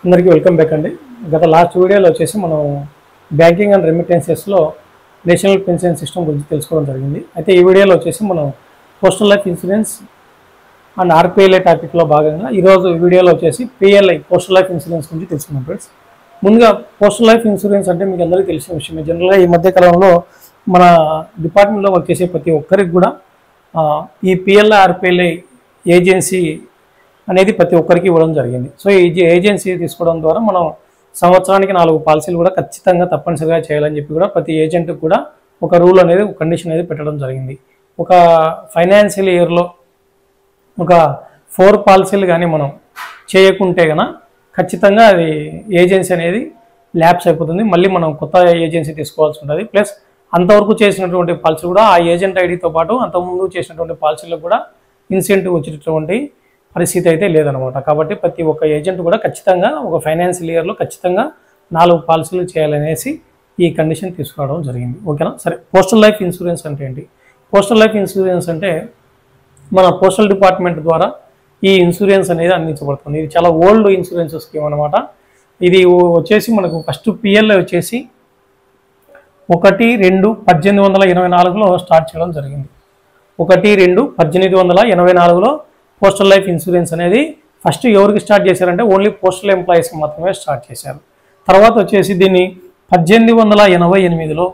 అందరికీ welcome back అండి. గత లాస్ట్ వీడియోలో వచ్చేసి మనం బ్యాంకింగ్ అండ్ రెమిటెన్సెస్లో నేషనల్ పెన్షన్ సిస్టమ్ గురించి తెలుసుకోవడం జరిగింది. అయితే ఈ వీడియోలో వచ్చేసి మనం postal life insurance and RPLI టాపిక్లో భాగంగా ఈరోజు వీడియోలో వచ్చేసి పిఎల్ఐ పోస్టల్ లైఫ్ ఇన్సూరెన్స్ గురించి తెలుసుకున్నాం ఫ్రెండ్స్. ముందుగా పోస్టల్ లైఫ్ ఇన్సూరెన్స్ అంటే మీకు అందరికీ తెలిసిన విషయమే. జనరల్గా ఈ మధ్య కాలంలో మన డిపార్ట్మెంట్లో వర్క్ చేసే ప్రతి ఒక్కరికి కూడా ఈ పిఎల్ఐ ఆర్పిఎల్ఐ ఏజెన్సీ అనేది ప్రతి ఒక్కరికి ఇవ్వడం జరిగింది. సో ఈ ఏజెన్సీ తీసుకోవడం ద్వారా మనం సంవత్సరానికి 4 పాలసీలు కూడా ఖచ్చితంగా తప్పనిసరిగా చేయాలని చెప్పి కూడా ప్రతి ఏజెంట్కి కూడా ఒక రూల్ అనేది, ఒక కండిషన్ అనేది పెట్టడం జరిగింది. ఒక ఫైనాన్షియల్ ఇయర్లో ఒక 4 పాలసీలు కానీ మనం చేయకుంటే కనుక ఖచ్చితంగా అది ఏజెన్సీ అనేది ల్యాప్స్ అయిపోతుంది. మళ్ళీ మనం కొత్త ఏజెన్సీ తీసుకోవాల్సి ఉంటుంది. ప్లస్ అంతవరకు చేసినటువంటి పాలసీలు కూడా ఆ ఏజెంట్ ఐడితో పాటు అంతకుముందు చేసినటువంటి పాలసీలకు కూడా ఇన్సెంటివ్ వచ్చేటటువంటి పరిస్థితి అయితే లేదనమాట. కాబట్టి ప్రతి ఒక్క ఏజెంట్ కూడా ఖచ్చితంగా ఒక ఫైనాన్షియల్ ఇయర్లో ఖచ్చితంగా 4 పాలసీలు చేయాలనేసి ఈ కండిషన్ తీసుకురావడం జరిగింది. ఓకేనా? సరే, పోస్టల్ లైఫ్ ఇన్సూరెన్స్ అంటే ఏంటి? పోస్టల్ లైఫ్ ఇన్సూరెన్స్ అంటే మన పోస్టల్ డిపార్ట్మెంట్ ద్వారా ఈ ఇన్సూరెన్స్ అనేది అందించబడుతుంది. ఇది చాలా ఓల్డ్ ఇన్సూరెన్స్ స్కీమ్ అనమాట. ఇది వచ్చేసి మనకు ఫస్ట్ పిఎల్ఐ వచ్చేసి 1/2/1884లో స్టార్ట్ చేయడం జరిగింది. 1/2/1884లో పోస్టల్ లైఫ్ ఇన్సూరెన్స్ అనేది ఫస్ట్ ఎవరికి స్టార్ట్ చేశారంటే ఓన్లీ పోస్టల్ ఎంప్లాయీస్కి మాత్రమే స్టార్ట్ చేశారు. తర్వాత వచ్చేసి దీన్ని 1888లో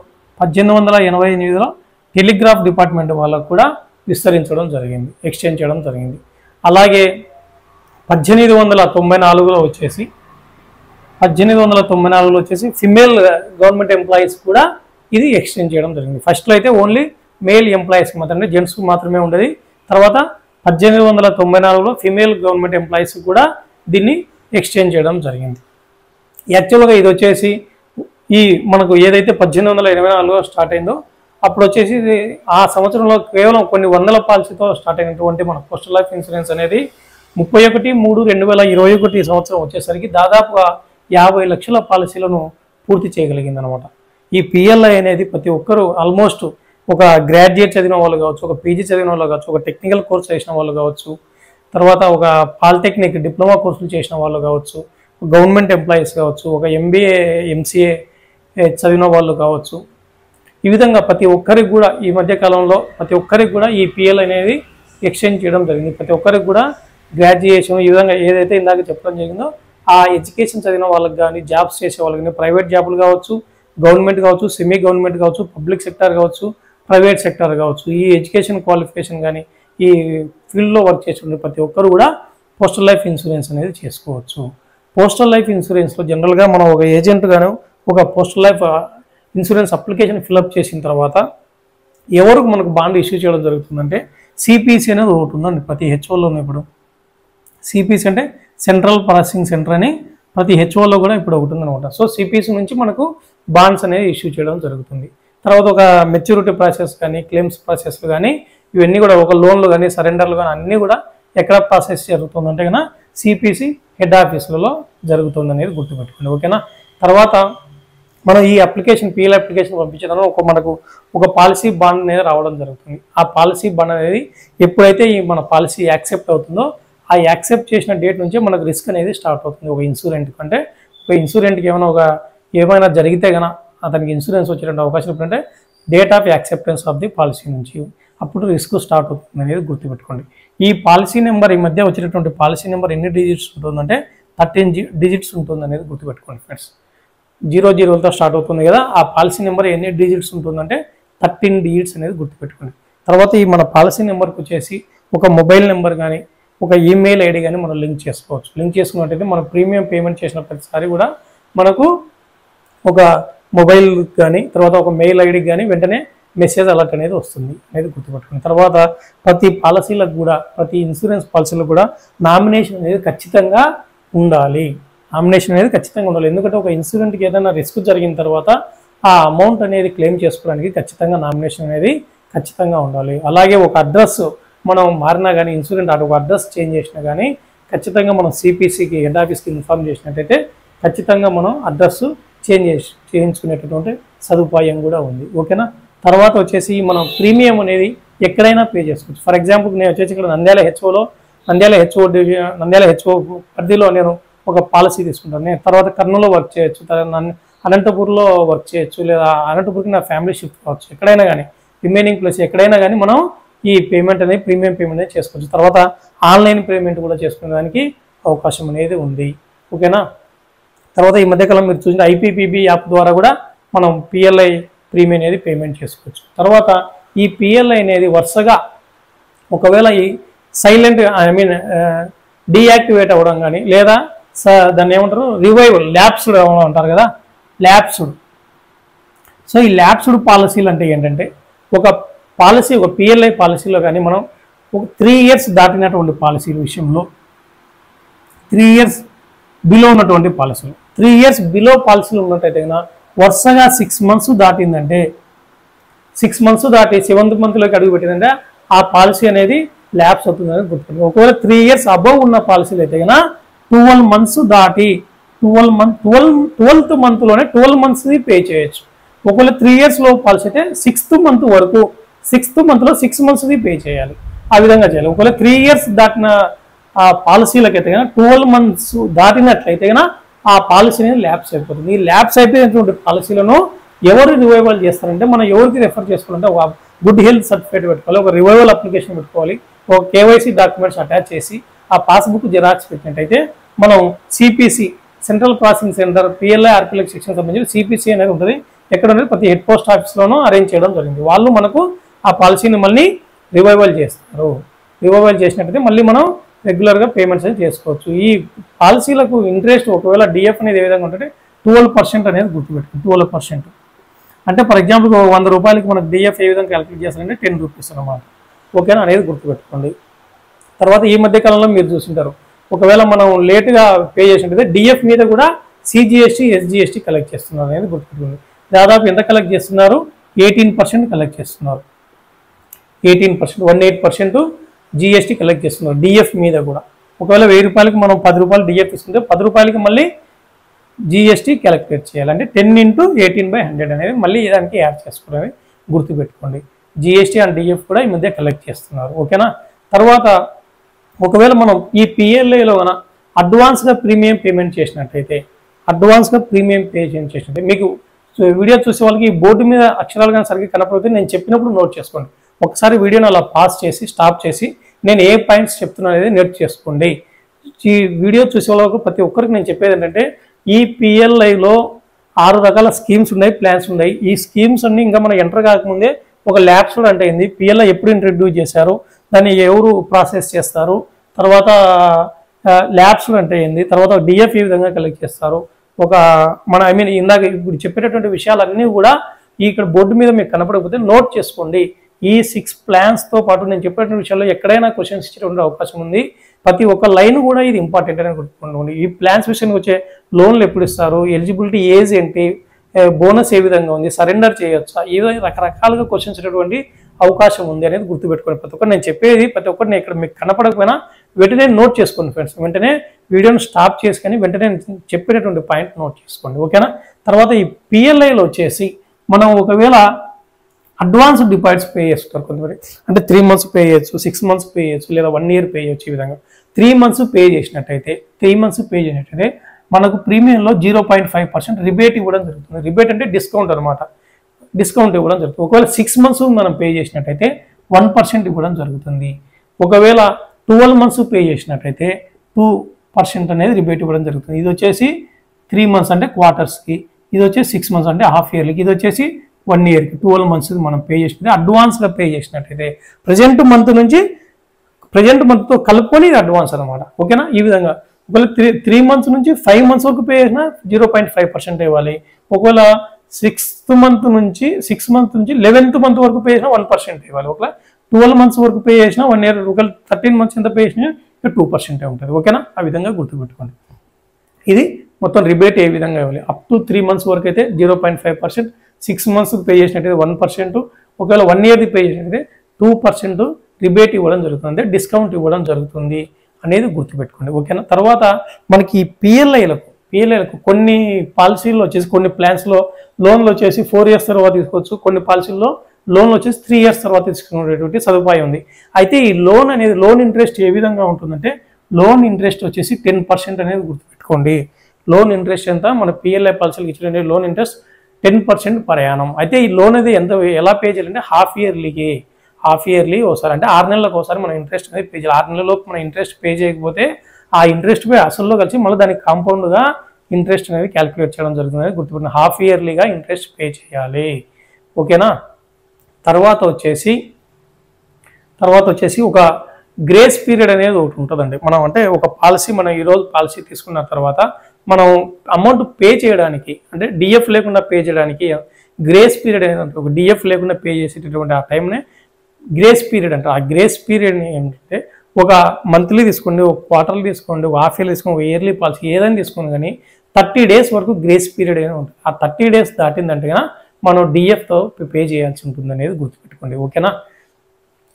టెలిగ్రాఫ్ డిపార్ట్మెంట్ వాళ్ళకు కూడా విస్తరించడం జరిగింది, ఎక్స్టెండ్ చేయడం జరిగింది. అలాగే 1894లో వచ్చేసి ఫిమేల్ గవర్నమెంట్ ఎంప్లాయీస్ కూడా ఇది ఎక్స్టెండ్ చేయడం జరిగింది. ఫస్ట్లో అయితే ఓన్లీ మేల్ ఎంప్లాయీస్కి మాత్రమే, జెంట్స్కి మాత్రమే ఉండేది. తర్వాత 1894లో ఫిమేల్ గవర్నమెంట్ ఎంప్లాయీస్ కూడా దీన్ని ఎక్స్టెండ్ చేయడం జరిగింది. యాక్చువల్గా ఇది వచ్చేసి ఈ మనకు ఏదైతే 1884లో స్టార్ట్ అయిందో అప్పుడు వచ్చేసి ఆ సంవత్సరంలో కేవలం కొన్ని వందల పాలసీతో స్టార్ట్ అయినటువంటి మన పోస్టల్ లైఫ్ ఇన్సూరెన్స్ అనేది 31/3/2021 సంవత్సరం వచ్చేసరికి దాదాపుగా 50 లక్షల పాలసీలను పూర్తి చేయగలిగింది అనమాట. ఈ పిఎల్ఐ అనేది ప్రతి ఒక్కరూ ఆల్మోస్ట్ ఒక గ్రాడ్యుయేట్ చదివిన వాళ్ళు కావచ్చు, ఒక పీజీ చదివిన వాళ్ళు కావచ్చు, ఒక టెక్నికల్ కోర్స్ చేసిన వాళ్ళు కావచ్చు, తర్వాత ఒక పాలిటెక్నిక్ డిప్లొమా కోర్సులు చేసిన వాళ్ళు కావచ్చు, గవర్నమెంట్ ఎంప్లాయీస్ కావచ్చు, ఒక ఎంబీఏ ఎంసీఏ చదివిన వాళ్ళు కావచ్చు. ఈ విధంగా ప్రతి ఒక్కరికి కూడా ఈ మధ్య కాలంలో ప్రతి ఒక్కరికి కూడా ఈ పిఎల్ అనేది ఎక్స్టెండ్ చేయడం జరిగింది. ప్రతి ఒక్కరికి కూడా గ్రాడ్యుయేషన్ ఈ విధంగా ఏదైతే ఇందాక చెప్పడం జరిగిందో ఆ ఎడ్యుకేషన్ చదివిన వాళ్ళకి కానీ, జాబ్స్ చేసే వాళ్ళకి కానీ, ప్రైవేట్ జాబులు కావచ్చు, గవర్నమెంట్ కావచ్చు, సెమీ గవర్నమెంట్ కావచ్చు, పబ్లిక్ సెక్టర్ కావచ్చు, ప్రైవేట్ సెక్టర్ కావచ్చు, ఈ ఎడ్యుకేషన్ క్వాలిఫికేషన్ కానీ ఈ ఫీల్డ్లో వర్క్ చేసే ప్రతి ఒక్కరు కూడా పోస్టల్ లైఫ్ ఇన్సూరెన్స్ అనేది చేసుకోవచ్చు. పోస్టల్ లైఫ్ ఇన్సూరెన్స్లో జనరల్గా మనం ఒక ఏజెంట్ గాను ఒక postal life insurance application fill up చేసిన తర్వాత ఎవరికి మనకు బాండ్ ఇష్యూ చేయడం జరుగుతుందంటే సిపిసి అనేది ఒకటి ఉందండి ప్రతి హెచ్ఓలోనే. ఇప్పుడు సిపిసి అంటే సెంట్రల్ ప్రాసెసింగ్ సెంటర్ అని ప్రతి హెచ్ఓలో కూడా ఇప్పుడు ఒకటి ఉందనమాట. సో సిపిసి నుంచి మనకు బాండ్స్ అనేది ఇష్యూ చేయడం జరుగుతుంది. తర్వాత ఒక మెచ్యూరిటీ ప్రాసెస్ కానీ, క్లెయిమ్స్ ప్రాసెస్లు కానీ, ఇవన్నీ కూడా ఒక లోన్లు కానీ, సరెండర్లు కానీ అన్నీ కూడా ఎక్కడ ప్రాసెస్ జరుగుతుందంటే కన్నా సిపిసి హెడ్ ఆఫీసులలో జరుగుతుంది అనేది గుర్తుపెట్టుకోండి. ఓకేనా? తర్వాత మనం ఈ అప్లికేషన్ పిఎల్ అప్లికేషన్ పంపించడం మనకు ఒక పాలసీ బాండ్ అనేది రావడం జరుగుతుంది. ఆ పాలసీ బాండ్ అనేది ఎప్పుడైతే ఈ మన పాలసీ యాక్సెప్ట్ అవుతుందో ఆ యాక్సెప్ట్ చేసిన డేట్ నుంచే మనకు రిస్క్ అనేది స్టార్ట్ అవుతుంది. ఒక ఇన్సూరెంట్కి అంటే ఒక ఇన్సూరెంట్కి ఏమైనా జరిగితే కనుక అతనికి ఇన్సూరెన్స్ వచ్చేటువంటి అవకాశం ఎప్పుడంటే date of acceptance of the policy నుంచి అప్పుడు రిస్క్ స్టార్ట్ అవుతుంది అనేది గుర్తుపెట్టుకోండి. ఈ పాలసీ నెంబర్ ఈ మధ్య వచ్చేటటువంటి పాలసీ నెంబర్ ఎన్ని డిజిట్స్ ఉంటుందంటే 13 డిజిట్స్ ఉంటుంది అనేది గుర్తుపెట్టుకోండి ఫ్రెండ్స్. 00తో స్టార్ట్ అవుతుంది కదా, ఆ పాలసీ నెంబర్ ఎన్ని డిజిట్స్ ఉంటుందంటే 13 డిజిట్స్ అనేది గుర్తుపెట్టుకోండి. తర్వాత ఈ మన పాలసీ నెంబర్కి వచ్చేసి ఒక మొబైల్ నెంబర్ కానీ, ఒక ఈమెయిల్ ఐడి కానీ మనం లింక్ చేసుకోవచ్చు. లింక్ చేసుకున్నట్టయితే మనం ప్రీమియం పేమెంట్ చేసిన ప్రతిసారి కూడా మనకు ఒక మొబైల్ కానీ, తర్వాత ఒక మెయిల్ ఐడికి కానీ వెంటనే మెసేజ్ అలర్ట్ అనేది వస్తుంది అనేది గుర్తుపెట్టుకోండి. తర్వాత ప్రతి పాలసీలకు కూడా, ప్రతి ఇన్సూరెన్స్ పాలసీలకు కూడా నామినేషన్ అనేది ఖచ్చితంగా ఉండాలి. ఎందుకంటే ఒక ఇన్సూరెంట్కి ఏదైనా రిస్క్ జరిగిన తర్వాత ఆ అమౌంట్ అనేది క్లెయిమ్ చేసుకోవడానికి ఖచ్చితంగా నామినేషన్ అనేది ఖచ్చితంగా ఉండాలి. అలాగే ఒక అడ్రస్ మనం మారినా కానీ, ఇన్సూరెంట్ ఒక అడ్రస్ చేంజ్ చేసినా కానీ ఖచ్చితంగా మనం సిపిసికి హెడ్ ఆఫీస్కి ఇన్ఫార్మ్ చేసినట్టయితే ఖచ్చితంగా మనం అడ్రస్ చేయించుకునేటటువంటి సదుపాయం కూడా ఉంది. ఓకేనా? తర్వాత వచ్చేసి మనం ప్రీమియం అనేది ఎక్కడైనా పే చేసుకోవచ్చు. ఫర్ ఎగ్జాంపుల్ నేను వచ్చేసి ఇక్కడ నంద్యాల హెచ్ఓ పరిధిలో నేను ఒక పాలసీ తీసుకుంటాను. నేను తర్వాత కర్నూలులో వర్క్ చేయొచ్చు, అనంతపూర్లో వర్క్ చేయొచ్చు, లేదా అనంతపూర్కి నా ఫ్యామిలీ షిఫ్ట్ కావచ్చు, ఎక్కడైనా కానీ రిమైనింగ్ ప్లేస్ ఎక్కడైనా కానీ మనం ఈ పేమెంట్ అనేది ప్రీమియం పేమెంట్ అనేది చేసుకోవచ్చు. తర్వాత ఆన్లైన్ పేమెంట్ కూడా చేసుకునేదానికి అవకాశం అనేది ఉంది. ఓకేనా. తర్వాత ఈ మధ్యకాలం మీరు చూసిన IPPB యాప్ ద్వారా కూడా మనం PLI ప్రీమియం అనేది పేమెంట్ చేసుకోవచ్చు. తర్వాత ఈ PLI అనేది వరుసగా ఒకవేళ ఈ సైలెంట్ డీయాక్టివేట్ అవ్వడం కానీ, లేదా దాన్ని ఏమంటారు రివైవల్ ల్యాప్స్డ్ అంటారు కదా, ల్యాప్స్డ్. సో ఈ ల్యాప్స్డ్ పాలసీలు అంటే ఏంటంటే ఒక పాలసీ, ఒక PLI పాలసీలో కానీ మనం ఒక 3 years దాటినటువంటి పాలసీల విషయంలో 3 years బిలో ఉన్నటువంటి పాలసీలు, 3 years బిలో పాలసీలు ఉన్నట్టయితే కన్నా వరుసగా 6 months దాటిందంటే, 6 months దాటి 7th monthలోకి అడుగు పెట్టిందంటే ఆ పాలసీ అనేది ల్యాప్స్ అవుతుందని గుర్తుంది. ఒకవేళ 3 years అబవ్ ఉన్న పాలసీలు అయితే కన్నా 12 months దాటి 12th monthలోనే 12 months పే చేయొచ్చు. ఒకవేళ 3 years లో పాలసీ అయితే 6th month వరకు 6th monthలో 6 months పే చేయాలి. ఆ విధంగా చేయాలి. ఒకవేళ 3 years దాటిన ఆ పాలసీలకైతే కన్నా 12 months దాటినట్లయితే కన్నా ఆ పాలసీ అనేది ల్యాప్స్ అయిపోతుంది. ఈ ల్యాప్స్ అయిపోయినటువంటి పాలసీలను ఎవరు రివైవల్ చేస్తారంటే మనం ఎవరికి రెఫర్ చేసుకోవాలంటే ఒక గుడ్ హెల్త్ సర్టిఫికేట్ పెట్టుకోవాలి, ఒక రివైవల్ అప్లికేషన్ పెట్టుకోవాలి, ఒక KYC డాక్యుమెంట్స్ అటాచ్ చేసి ఆ పాస్బుక్ జిరాక్స్ పెట్టినట్టయితే మనం CPC central processing centre PLI RPLI section సంబంధించి CPC అనేది ఉంటుంది. ఎక్కడ అనేది ప్రతి హెడ్ పోస్ట్ ఆఫీస్లోనూ అరేంజ్ చేయడం జరిగింది. వాళ్ళు మనకు ఆ పాలసీని మళ్ళీ రివైవల్ చేస్తారు. రివైవల్ చేసినట్టయితే మళ్ళీ మనం రెగ్యులర్గా పేమెంట్స్ అనేది చేసుకోవచ్చు. ఈ పాలసీలకు ఇంట్రెస్ట్ ఒకవేళ DF అనేది ఏ విధంగా ఉంటుంటే 12% అనేది గుర్తుపెట్టుకోండి. 12% అంటే ఫర్ ఎగ్జాంపుల్ 100 రూపాయలకి మనకు DF ఏ విధంగా క్యాలిక్యులేట్ చేస్తారంటే 10 రూపీస్ అన్నమాట. ఓకేనా అనేది గుర్తుపెట్టుకోండి. తర్వాత ఈ మధ్య కాలంలో మీరు చూసింటారు ఒకవేళ మనం లేట్గా పే చేసినట్టయితే DF మీద కూడా CGST SGST కలెక్ట్ చేస్తున్నారు అనేది గుర్తుపెట్టుకోండి. దాదాపు ఎంత కలెక్ట్ చేస్తున్నారు? 18% కలెక్ట్ చేస్తున్నారు. 18% 18% GST కలెక్ట్ చేస్తున్నారు DF మీద కూడా. ఒకవేళ 1000 రూపాయలకి మనం 10 రూపాయలు DF తీసుకుంటే 10 రూపాయలకి మళ్ళీ GST క్యాలిక్యులేట్ చేయాలంటే 10 × 18/100 అనేది మళ్ళీ దానికి యాడ్ చేసుకోవడం గుర్తుపెట్టుకోండి. GST అండ్ DF కూడా ఈ మధ్య కలెక్ట్ చేస్తున్నారు. ఓకేనా. తర్వాత ఒకవేళ మనం ఈ PLIలో కన్నా అడ్వాన్స్గా ప్రీమియం పేమెంట్ చేసినట్టయితే, మీకు వీడియో చూసే వాళ్ళకి బోర్డు మీద అక్షరాలు కానీ సరిగ్గా కనపడితే నేను చెప్పినప్పుడు నోట్ చేసుకోండి. ఒకసారి వీడియోని అలా పాస్ చేసి స్టాప్ చేసి నేను ఏ పాయింట్స్ చెప్తున్నాను అనేది నోట్ చేసుకోండి. ఈ వీడియో చూసే వాళ్ళకు ప్రతి ఒక్కరికి నేను చెప్పేది ఏంటంటే ఈ PLIలో 6 రకాల స్కీమ్స్ ఉన్నాయి, ప్లాన్స్ ఉన్నాయి. ఈ స్కీమ్స్ అన్ని ఇంకా మనం ఎంటర్ కాకముందే ఒక ల్యాప్స్డ్ అంటే ఏంది, PLI ఎప్పుడు ఇంట్రడ్యూస్ చేశారు, దాన్ని ఎవరు ప్రాసెస్ చేస్తారు, తర్వాత ల్యాప్స్డ్ అంటే ఏంది, తర్వాత DF ఏ విధంగా కలెక్ట్ చేస్తారు, ఒక మన ఇందాక ఇప్పుడు చెప్పేటటువంటి విషయాలన్నీ కూడా ఇక్కడ బోర్డు మీద మీకు కనపడకపోతే నోట్ చేసుకోండి. ఈ 6 ప్లాన్స్తో పాటు నేను చెప్పేటువంటి విషయాల్లో ఎక్కడైనా క్వశ్చన్స్ ఇచ్చేటువంటి అవకాశం ఉంది. ప్రతి ఒక్క లైన్ కూడా ఇది ఇంపార్టెంట్ అని గుర్తుపెట్టుకోండి. ఈ ప్లాన్స్ విషయానికి వచ్చే లోన్లు ఎప్పుడు ఇస్తారు, ఎలిజిబిలిటీ ఏజ్ ఏంటి, బోనస్ ఏ విధంగా ఉంది, సరెండర్ చేయొచ్చా, ఈ రకరకాలుగా క్వశ్చన్స్ ఇచ్చేటువంటి అవకాశం ఉంది అనేది గుర్తుపెట్టుకోండి. ప్రతి ఒక్కరు నేను చెప్పేది ప్రతి ఒక్కటి నేను ఇక్కడ మీకు కనపడకపోయినా వెంటనే నోట్ చేసుకోండి ఫ్రెండ్స్. వెంటనే వీడియోని స్టాప్ చేసుకొని వెంటనే చెప్పేటటువంటి పాయింట్ నోట్ చేసుకోండి. ఓకేనా. తర్వాత ఈ PLIలో వచ్చేసి మనం ఒకవేళ అడ్వాన్స్ డిపాజిట్స్ పే చేస్తారు కొంతమంది, అంటే 3 months పే చేయొచ్చు, 6 months పే చేయొచ్చు, లేదా 1 year పే చేయొచ్చు. ఈ విధంగా 3 months పే చేసినట్టయితే మనకు ప్రీమియంలో 0.5% రిబేట్ ఇవ్వడం జరుగుతుంది. రిబేట్ అంటే డిస్కౌంట్ అనమాట, డిస్కౌంట్ ఇవ్వడం జరుగుతుంది. ఒకవేళ 6 months మనం పే చేసినట్టయితే 1% ఇవ్వడం జరుగుతుంది. ఒకవేళ 12 months పే చేసినట్టయితే 2% అనేది రిబేట్ ఇవ్వడం జరుగుతుంది. ఇది వచ్చేసి 3 months అంటే క్వార్టర్స్కి, ఇది వచ్చేసి 6 months అంటే హాఫ్ ఇయర్లీకి, ఇది వచ్చేసి 1 yearకి 12 months మనం పే చేసినట్టు అడ్వాన్స్గా పే చేసినట్టయితే ప్రజెంట్ మంత్తో కలుపుకొని ఇది అడ్వాన్స్ అనమాట. ఓకేనా. ఈ విధంగా ఒకవేళ 3 months నుంచి 5 months వరకు పే చేసినా 0.5% ఇవ్వాలి. ఒకవేళ 6th month నుంచి 11th month వరకు పే చేసినా 1% ఇవ్వాలి. ఒకవేళ 12 months వరకు పే చేసినా 1 year, ఒకవేళ 13 months ఎంత పే చేసినా 2% ఉంటుంది. ఓకేనా. ఆ విధంగా గుర్తుపెట్టుకోండి. ఇది మొత్తం రిబేట్ ఏ విధంగా ఇవ్వాలి. అప్ టు 3 months వరకు అయితే 0.5%, 6 months పే చేసినట్టయితే 1%, ఒకవేళ 1 year పే చేసినట్టయితే 2% రిబేట్ ఇవ్వడం జరుగుతుంది, డిస్కౌంట్ ఇవ్వడం జరుగుతుంది అనేది గుర్తుపెట్టుకోండి. ఓకేనా. తర్వాత మనకి PLIలకు కొన్ని పాలసీల్లో వచ్చేసి కొన్ని ప్లాన్స్లో లోన్లు వచ్చేసి 4 years తర్వాత తీసుకోవచ్చు, కొన్ని పాలసీల్లో లోన్లు వచ్చేసి 3 years తర్వాత తీసుకునేటువంటి సదుపాయం ఉంది. అయితే ఈ లోన్ ఇంట్రెస్ట్ ఏ విధంగా ఉంటుందంటే లోన్ ఇంట్రెస్ట్ వచ్చేసి 10% అనేది గుర్తుపెట్టుకోండి. గుర్తుపెట్టుకోండి. లోన్ ఇంట్రెస్ట్ ఎంత మన పిఎల్ఐ పాలసీలకు ఇచ్చిన లోన్ ఇంట్రెస్ట్ 10% పర్ యానం. అయితే ఈ లోన్ అది ఎలా పే చేయాలంటే హాఫ్ ఇయర్లీ ఒకసారి, అంటే 6 నెలలకు ఒకసారి మనం ఇంట్రెస్ట్ అనేది పే చేయాలి. 6 నెలలలోపు మనం ఇంట్రెస్ట్ పే చేయకపోతే ఆ ఇంట్రెస్ట్ పే అసలులో కలిసి మళ్ళీ దానికి కాంపౌండ్గా ఇంట్రెస్ట్ అనేది క్యాలిక్యులేట్ చేయడం జరుగుతుంది. గుర్తుపెట్టిన హాఫ్ ఇయర్లీగా ఇంట్రెస్ట్ పే చేయాలి. ఓకేనా. తర్వాత వచ్చేసి ఒక గ్రేస్ పీరియడ్ అనేది ఒకటి ఉంటుందండి. మనం అంటే ఒక పాలసీ మనం ఈరోజు పాలసీ తీసుకున్న తర్వాత మనం అమౌంట్ పే చేయడానికి, అంటే డిఎఫ్ లేకుండా పే చేయడానికి గ్రేస్ పీరియడ్ అనేది ఉంటుంది. ఒక డిఎఫ్ లేకుండా పే చేసేటటువంటి ఆ టైంనే గ్రేస్ పీరియడ్ అంటారు. ఆ గ్రేస్ పీరియడ్ని ఏంటంటే ఒక మంత్లీ తీసుకోండి, ఒక క్వార్టర్లీ తీసుకోండి, ఒక హాఫ్ ఇయర్లీ తీసుకోండి, ఒక ఇయర్లీ పాలసీ ఏదైనా తీసుకోండి, కానీ 30 days వరకు గ్రేస్ పీరియడ్ అనేది ఉంటుంది. ఆ 30 days దాటిందంటే కన్నా మనం డిఎఫ్తో పే చేయాల్సి ఉంటుంది అనేది గుర్తుపెట్టుకోండి. ఓకేనా.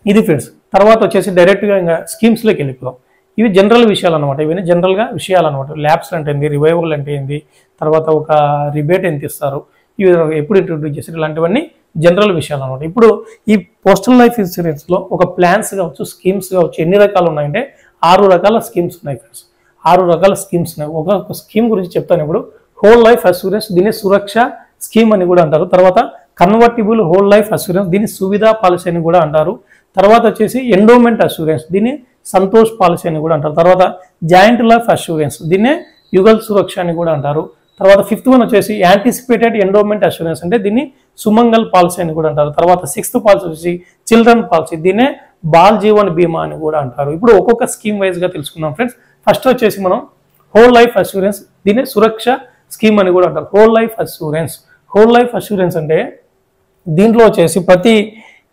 ఇది ఫ్రెండ్స్. తర్వాత వచ్చేసి డైరెక్ట్గా ఇంకా స్కీమ్స్లోకి వెళ్ళిపోదాం. ఇవి జనరల్ విషయాలు అనమాట. ఇవన్నీ జనరల్గా విషయాలు అనమాట. ల్యాబ్స్ అంటే ఏంది, రివైవల్ అంటే ఏంది, తర్వాత ఒక రిబేట్ ఎంత ఇస్తారు, ఇవి ఎప్పుడు ఇంట్రొడ్యూస్ చేస్తారు, ఇలాంటివన్నీ జనరల్ విషయాలు అనమాట. ఇప్పుడు ఈ పోస్టల్ లైఫ్ ఇన్సూరెన్స్లో ఒక ప్లాన్స్ కావచ్చు, స్కీమ్స్ కావచ్చు, ఎన్ని రకాలు ఉన్నాయంటే 6 రకాల స్కీమ్స్ ఉన్నాయి ఫ్రెండ్స్. 6 రకాల స్కీమ్స్ ఉన్నాయి. ఒక స్కీమ్ గురించి చెప్తాను ఇప్పుడు. హోల్ లైఫ్ అష్యూరెన్స్, దీన్ని సురక్ష స్కీమ్ అని కూడా అంటారు. తర్వాత కన్వర్టిబుల్ హోల్ లైఫ్ అష్యూరెన్స్, దీన్ని సువిధా పాలసీ అని కూడా అంటారు. తర్వాత వచ్చేసి ఎండోమెంట్ అష్యూరెన్స్, దీన్ని సంతోష్ పాలసీ అని కూడా అంటారు. తర్వాత జాయింట్ లైఫ్ అష్యూరెన్స్, దీన్నే యుగల్ సురక్ష అని కూడా అంటారు. తర్వాత 5th వన్ వచ్చేసి యాంటిసిపేటెడ్ ఎండోమెంట్ అష్యూరెన్స్, అంటే దీన్ని సుమంగల్ పాలసీ అని కూడా అంటారు. తర్వాత 6th పాలసీ వచ్చేసి చిల్డ్రన్ పాలసీ, దీన్నే బాల్ జీవన్ బీమా అని కూడా అంటారు. ఇప్పుడు ఒక్కొక్క స్కీమ్ వైజ్గా తెలుసుకుందాం ఫ్రెండ్స్. ఫస్ట్ వచ్చేసి మనం హోల్ లైఫ్ అష్యూరెన్స్, దీన్నే సురక్ష స్కీమ్ అని కూడా అంటారు. హోల్ లైఫ్ అష్యూరెన్స్ అంటే దీంట్లో వచ్చేసి ప్రతి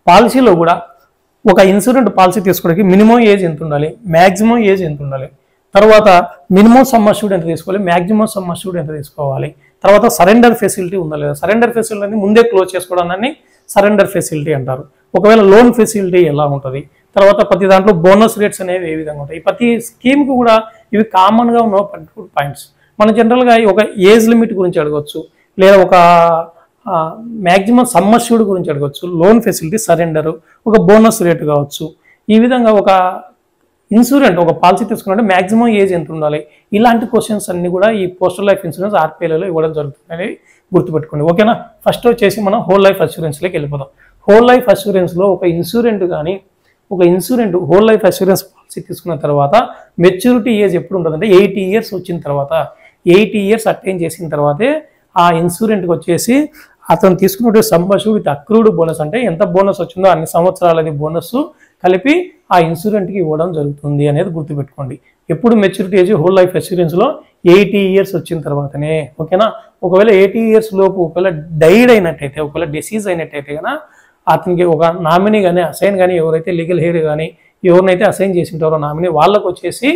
పాలసీలో కూడా ఒక ఇన్సూరెన్స్ పాలసీ తీసుకోవడానికి మినిమం ఏజ్ ఎంత ఉండాలి, మ్యాక్సిమం ఏజ్ ఎంత ఉండాలి, తర్వాత మినిమం సమ్ అష్యూర్డ్ ఎంత తీసుకోవాలి, మ్యాక్సిమం సమ్ అష్యూర్డ్ ఎంత తీసుకోవాలి, తర్వాత సరెండర్ ఫెసిలిటీ ఉందా లేదా. సరెండర్ ఫెసిలిటీ అనేది ముందే క్లోజ్ చేసుకోవడాన్ని సరెండర్ ఫెసిలిటీ అంటారు. ఒకవేళ లోన్ ఫెసిలిటీ ఎలా ఉంటుంది, తర్వాత ప్రతి దాంట్లో బోనస్ రేట్స్ అనేవి ఏ విధంగా ఉంటాయి. ప్రతి స్కీమ్కి కూడా ఇవి కామన్గా ఉన్న పర్టికులర్ పాయింట్స్. మనం జనరల్గా ఒక ఏజ్ లిమిట్ గురించి అడగవచ్చు, లేదా ఒక మ్యాక్సిమం సమ్ అష్యూర్డ్ గురించి అడగవచ్చు, లోన్ ఫెసిలిటీ, సరెండర్, ఒక బోనస్ రేట్ కావచ్చు. ఈ విధంగా ఒక ఇన్సూరెన్స్ ఒక పాలసీ తీసుకున్నట్టు మ్యాక్సిమం ఏజ్ ఎంత ఉండాలి, ఇలాంటి క్వశ్చన్స్ అన్ని కూడా ఈ పోస్టల్ లైఫ్ ఇన్సూరెన్స్ ఆర్పిఎల్ఐలో ఇవ్వడం జరుగుతుంది అనేది గుర్తుపెట్టుకోండి. ఓకేనా. ఫస్ట్ వచ్చేసి మనం హోల్ లైఫ్ అష్యూరెన్స్లోకి వెళ్ళిపోదాం. హోల్ లైఫ్ అష్యూరెన్స్లో ఒక ఇన్సూరెంట్ హోల్ లైఫ్ అష్యూరెన్స్ పాలసీ తీసుకున్న తర్వాత మెచ్యూరిటీ ఏజ్ ఎప్పుడు ఉంటుందంటే 80 years వచ్చిన తర్వాత, 80 years అటైన్ చేసిన తర్వాతే ఆ ఇన్సూరెంట్కి వచ్చేసి అతను తీసుకున్నట్టు sum assured with accrued bonus, అంటే ఎంత బోనస్ వచ్చిందో అన్ని సంవత్సరాలది బోనస్ కలిపి ఆ ఇన్సూరెంట్కి ఇవ్వడం జరుగుతుంది అనేది గుర్తుపెట్టుకోండి. ఎప్పుడు మెచ్యూరిటీ ఏజ్ హోల్ లైఫ్ అష్యూరెన్స్లో 80 years వచ్చిన తర్వాతనే. ఓకేనా. ఒకవేళ 80 years లోపు ఒకవేళ డైడ్ అయినట్టయితే, ఒకవేళ డిసీజ్ అయినట్టయితే కన్నా అతనికి ఒక నామినీ కానీ అసైన్ కానీ ఎవరైతే లీగల్ హెయిర్ కానీ ఎవరినైతే అసైన్ చేసి ఉంటారో నామినీ, వాళ్ళకు వచ్చేసి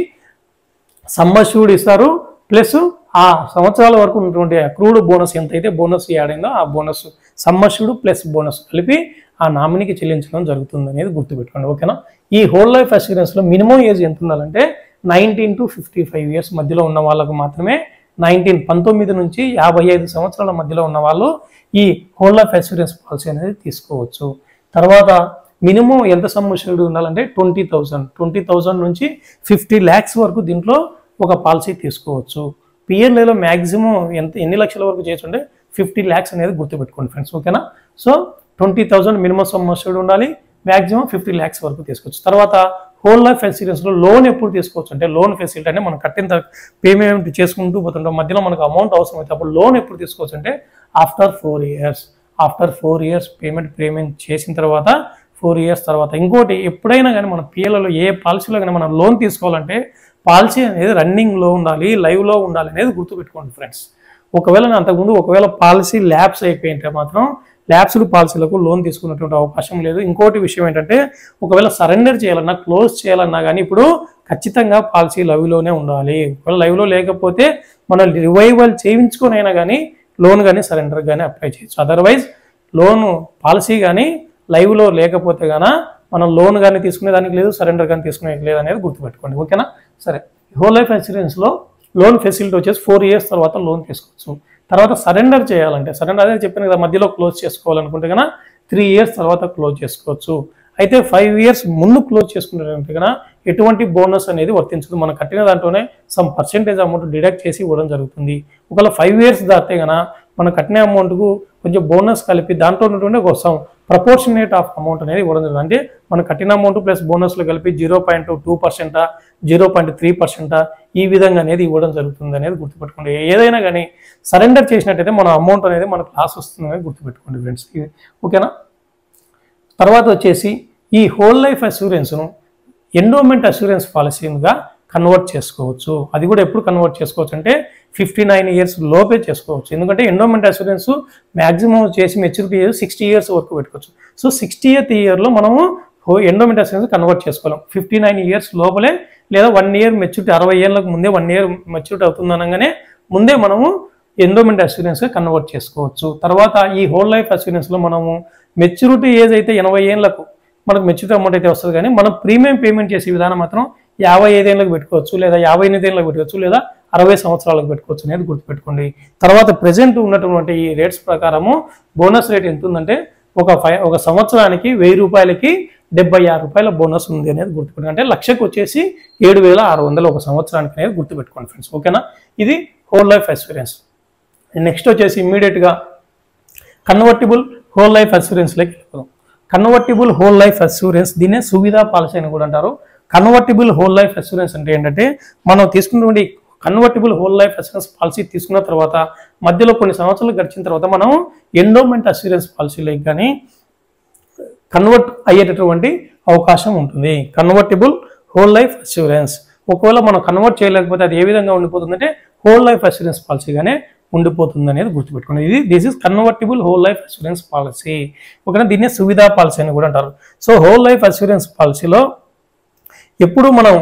సమ్ అష్యూర్డ్ ఇస్తారు, ప్లస్ ఆ సంవత్సరాల వరకు ఉన్నటువంటి అక్రూడ్ బోనస్ ఎంతైతే బోనస్ యాడ్ అయిందో ఆ bonus some assured plus bonus కలిపి ఆ నామినీకి చెల్లించడం జరుగుతుంది అనేది గుర్తుపెట్టుకోండి. ఓకేనా. ఈ హోల్ లైఫ్ అష్యూరెన్స్లో మినిమం ఏజ్ ఎంత ఉండాలంటే 19 to 55 years మధ్యలో ఉన్న వాళ్ళకు మాత్రమే, 19 నుంచి 55 సంవత్సరాల మధ్యలో ఉన్న వాళ్ళు ఈ హోల్ లైఫ్ అష్యూరెన్స్ పాలసీ అనేది తీసుకోవచ్చు. తర్వాత మినిమం ఎంత సమ్ అష్యూర్డ్ ఉండాలంటే 20,000 నుంచి 50 lakhs వరకు దీంట్లో ఒక పాలసీ తీసుకోవచ్చు. పిఎల్ఐలో మ్యాక్సిమం ఎన్ని లక్షల వరకు చేయొచ్చు 50 lakhs అనేది గుర్తుపెట్టుకోండి ఫ్రెండ్స్. ఓకేనా. సో 20,000 మినిమం సమ్ అష్యూర్డ్ ఉండాలి, మ్యాక్సిమం 50 lakhs వరకు తీసుకోవచ్చు. తర్వాత హోల్ లైఫ్ ఇన్సూరెన్స్లో లోన్ ఎప్పుడు తీసుకోవచ్చు అంటే, లోన్ ఫెసిలిటీ అంటే మనం కట్టిన పేమెంట్ చేసుకుంటూ పోతుంటాం, మధ్యలో మనకు అమౌంట్ అవసరం అయితే అప్పుడు లోన్ ఎప్పుడు తీసుకోవచ్చు అంటే ఆఫ్టర్ 4 years పేమెంట్ చేసిన తర్వాత 4 years తర్వాత. ఇంకోటి ఎప్పుడైనా కానీ మన పిఎల్ఐలో ఏ పాలసీలో కానీ మనం లోన్ తీసుకోవాలంటే పాలసీ అనేది రన్నింగ్లో ఉండాలి, లైవ్లో ఉండాలి అనేది గుర్తుపెట్టుకోండి ఫ్రెండ్స్. ఒకవేళ పాలసీ ల్యాబ్స్ అయిపోయింటే మాత్రం ల్యాబ్స్డ్ పాలసీలకు లోన్ తీసుకున్నటువంటి అవకాశం లేదు. ఇంకోటి విషయం ఏంటంటే, ఒకవేళ సరెండర్ చేయాలన్నా క్లోజ్ చేయాలన్నా కానీ ఇప్పుడు ఖచ్చితంగా పాలసీ లైవ్లోనే ఉండాలి. ఒకవేళ లైవ్లో లేకపోతే మనం రివైవల్ చేయించుకొని అయినా కానీ లోన్ కానీ సరెండర్ కానీ అప్లై చేయొచ్చు. అదర్వైజ్ లోన్ పాలసీ కానీ లైవ్లో లేకపోతే కానీ మనం లోన్ కానీ తీసుకునేదానికి లేదు, సరెండర్ కానీ తీసుకునేది లేదు అనేది గుర్తుపెట్టుకోండి. ఓకేనా. సరే, హోల్ లైఫ్ ఇన్సూరెన్స్లో లోన్ ఫెసిలిటీ వచ్చేసి 4 years తర్వాత లోన్ తీసుకోవచ్చు. తర్వాత సరెండర్ చేయాలంటే, సరెండర్ అదే చెప్పాను కదా, మధ్యలో క్లోజ్ చేసుకోవాలనుకుంటే కన్నా 3 years తర్వాత క్లోజ్ చేసుకోవచ్చు. అయితే 5 years ముందు క్లోజ్ చేసుకుంటే కన్నా ఎటువంటి బోనస్ అనేది వర్తించదు. మనం కట్టిన దాంట్లోనే సమ్ పర్సెంటేజ్ అమౌంట్ డిడక్ట్ చేసి ఇవ్వడం జరుగుతుంది. ఒకవేళ 5 years దాటితే కనుక మనం కట్టిన అమౌంట్కు కొంచెం బోనస్ కలిపి దాంట్లో ఉన్నటువంటి ఒక ప్రపోర్షనేట్ ఆఫ్ అమౌంట్ అనేది ఇవ్వడం జరుగుతుంది. అంటే మనం కట్టిన అమౌంట్ ప్లస్ బోనస్లు కలిపి 0.2%, 0.3% ఈ విధంగా అనేది ఇవ్వడం జరుగుతుంది అనేది గుర్తుపెట్టుకోండి. ఏదైనా కానీ సరెండర్ చేసినట్టయితే మన అమౌంట్ అనేది మనకు లాస్ వస్తుంది అనేది గుర్తుపెట్టుకోండి ఫ్రెండ్స్. ఓకేనా. తర్వాత వచ్చేసి ఈ హోల్ లైఫ్ అష్యూరెన్స్ను ఎండోమెంట్ అష్యూరెన్స్ పాలసీగా కన్వర్ట్ చేసుకోవచ్చు. అది కూడా ఎప్పుడు కన్వర్ట్ చేసుకోవచ్చు అంటే 59 years లోపే చేసుకోవచ్చు. ఎందుకంటే ఎండోమెంట్ అష్యూరెన్స్ మ్యాక్సిమం చేసి మెచ్యూరిటీ ఏజ్ 60 years వరకు పెట్టుకోవచ్చు. సో 60th yearలో మనము ఎండోమెంట్ అష్యూరెన్స్ కన్వర్ట్ చేసుకోలేం. 59 years లోపలే లేదా 1 year మెచ్యూరిటీ 60 ఏళ్ళకు ముందే 1 year మెచ్యూరిటీ అవుతుంది అనగానే ముందే మనము ఎండోమెంట్ అష్యూరెన్స్గా కన్వర్ట్ చేసుకోవచ్చు. తర్వాత ఈ హోల్ లైఫ్ అష్యూరెన్స్లో మనము మెచ్యూరిటీ ఏజ్ అయితే 80 ఏళ్ళకు మనకు మెచ్యూరిటీ అమౌంట్ అయితే వస్తుంది, కానీ మనం ప్రీమియం పేమెంట్ చేసే విధానం మాత్రం 55 ఏళ్ళకు పెట్టుకోవచ్చు, లేదా 58 ఏళ్ళకు పెట్టుకోవచ్చు, లేదా 60 సంవత్సరాలకు పెట్టుకోవచ్చు అనేది గుర్తుపెట్టుకోండి. తర్వాత ప్రెజెంట్ ఉన్నటువంటి ఈ రేట్స్ ప్రకారము బోనస్ రేట్ ఎంత ఉందంటే ఒక సంవత్సరానికి 1000 రూపాయలకి 76 రూపాయల బోనస్ ఉంది అనేది గుర్తుపెట్టుకోండి. అంటే లక్షకు వచ్చేసి 7600 ఒక సంవత్సరానికి అనేది గుర్తుపెట్టుకోండి ఫ్రెండ్స్. ఓకేనా. ఇది హోల్ లైఫ్ అష్యూరెన్స్. నెక్స్ట్ వచ్చేసి ఇమ్మీడియట్గా కన్వర్టిబుల్ హోల్ లైఫ్ అష్యూరెన్స్లోకి వెళ్ళిపోదాం. కన్వర్టిబుల్ హోల్ లైఫ్ అష్యూరెన్స్ దీన్నే సువిధా పాలసీ అని కూడా అంటారు. కన్వర్టిబుల్ హోల్ లైఫ్ అష్యూరెన్స్ అంటే ఏంటంటే మనం తీసుకున్నటువంటి convertible whole life assurance policy తీసుకున్న తర్వాత మధ్యలో కొన్ని సంవత్సరాలు గడిచిన తర్వాత మనం ఎండోమెంట్ అష్యూరెన్స్ పాలసీలోకి కానీ కన్వర్ట్ అయ్యేటటువంటి అవకాశం ఉంటుంది. కన్వర్టిబుల్ హోల్ లైఫ్ అష్యూరెన్స్ ఒకవేళ మనం కన్వర్ట్ చేయలేకపోతే అది ఏ విధంగా ఉండిపోతుందంటే హోల్ లైఫ్ అష్యూరెన్స్ పాలసీగానే ఉండిపోతుంది అనేది గుర్తుపెట్టుకోండి. This is convertible whole life assurance policy. ఓకేనా. దీన్నే సువిధా పాలసీ అని కూడా అంటారు. సో హోల్ లైఫ్ అష్యూరెన్స్ పాలసీలో ఎప్పుడు మనం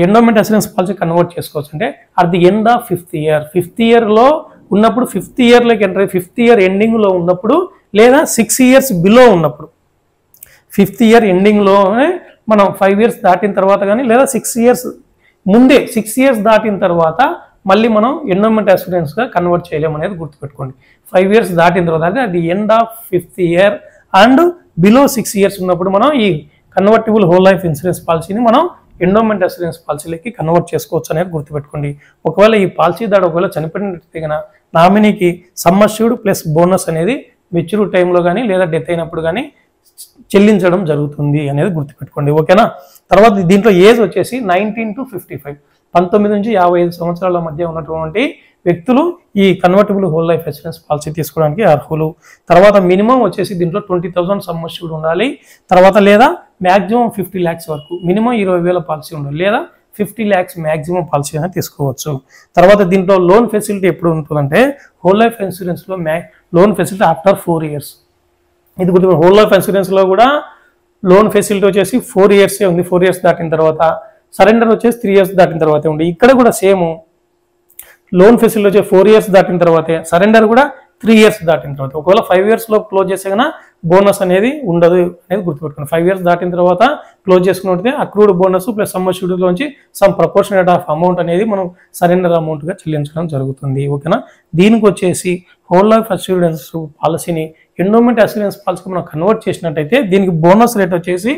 ఎండోమెంట్ అష్యూరెన్స్ పాలసీ కన్వర్ట్ చేసుకోవచ్చు అంటే at the end of 5th year. 5th yearలో ఉన్నప్పుడు 5th yearలోకి ఎంటర్ 5th year ఎండింగ్లో ఉన్నప్పుడు లేదా 6 years బిలో ఉన్నప్పుడు 5th year ఎండింగ్లోనే మనం 5 years దాటిన తర్వాత కానీ లేదా 6 years ముందే 6 years దాటిన తర్వాత మళ్ళీ మనం ఎండోమెంట్ అష్యూరెన్స్గా కన్వర్ట్ చేయలేము అనేది గుర్తుపెట్టుకోండి. 5 years దాటిన తర్వాత అంటే అది end of 5th year and below 6 years ఉన్నప్పుడు మనం ఈ కన్వర్టిబుల్ హోల్ లైఫ్ ఇన్సూరెన్స్ పాలసీని మనం ఎండోమెంట్ అష్యూరెన్స్ పాలసీలకి కన్వర్ట్ చేసుకోవచ్చు అనేది గుర్తుపెట్టుకోండి. ఒకవేళ ఈ పాలసీ దాడు ఒకవేళ చనిపోయినట్లయితే కనుక నామినీకి సమ్ అష్యూర్డ్ ప్లస్ బోనస్ అనేది మెచ్యూర్ టైంలో కానీ లేదా డెత్ అయినప్పుడు కానీ చెల్లించడం జరుగుతుంది అనేది గుర్తుపెట్టుకోండి. ఓకేనా. తర్వాత దీంట్లో ఏజ్ వచ్చేసి 19 to 55 19 నుంచి 55 సంవత్సరాల మధ్య ఉన్నటువంటి వ్యక్తులు ఈ convertible whole life insurance policy తీసుకోవడానికి అర్హులు. తర్వాత మినిమం వచ్చేసి దీంట్లో 20,000 సమ్ అష్యూర్డ్ ఉండాలి. తర్వాత లేదా మ్యాక్సిమం 50 lakhs వరకు మినిమం 20,000 పాలసీ ఉండాలి, లేదా 50 lakhs మ్యాక్సిమం పాలసీ అనేది తీసుకోవచ్చు. తర్వాత దీంట్లో లోన్ ఫెసిలిటీ ఎప్పుడు ఉంటుందంటే హోల్ లైఫ్ ఇన్సూరెన్స్లో లోన్ ఫెసిలిటీ ఆఫ్టర్ 4 years. ఇది గుర్తు. హోల్ లైఫ్ ఇన్సూరెన్స్లో కూడా లోన్ ఫెసిలిటీ వచ్చేసి 4 years ఉంది. 4 years దాటిన తర్వాత సరెండర్ వచ్చేసి 3 years దాటిన తర్వాతే ఉంది. ఇక్కడ కూడా సేమ్ లోన్ ఫెసిలిటీ వచ్చే 4 years దాటిన తర్వాతే, సరెండర్ కూడా 3 years దాటిన తర్వాత. ఒకవేళ 5 years లో క్లోజ్ చేస్తే కన్నా బోనస్ అనేది ఉండదు అనేది గుర్తుపెట్టుకోండి. 5 years దాటిన తర్వాత క్లోజ్ చేసుకున్నట్టే అక్రూడ్ బోనస్ ప్లస్ సమ్ అష్యూర్డ్లోంచి సమ్ ప్రపోర్షనేట్ ఆఫ్ అమౌంట్ అనేది మనం సరెండర్ అమౌంట్గా చెల్లించడం జరుగుతుంది. ఓకేనా. దీనికి వచ్చేసి హోల్ లైఫ్ అష్యూరెన్స్ పాలసీని ఎండోమెంట్ అష్యూరెన్స్ పాలసీకి మనం కన్వర్ట్ చేసినట్టయితే దీనికి బోనస్ రేట్ వచ్చేసి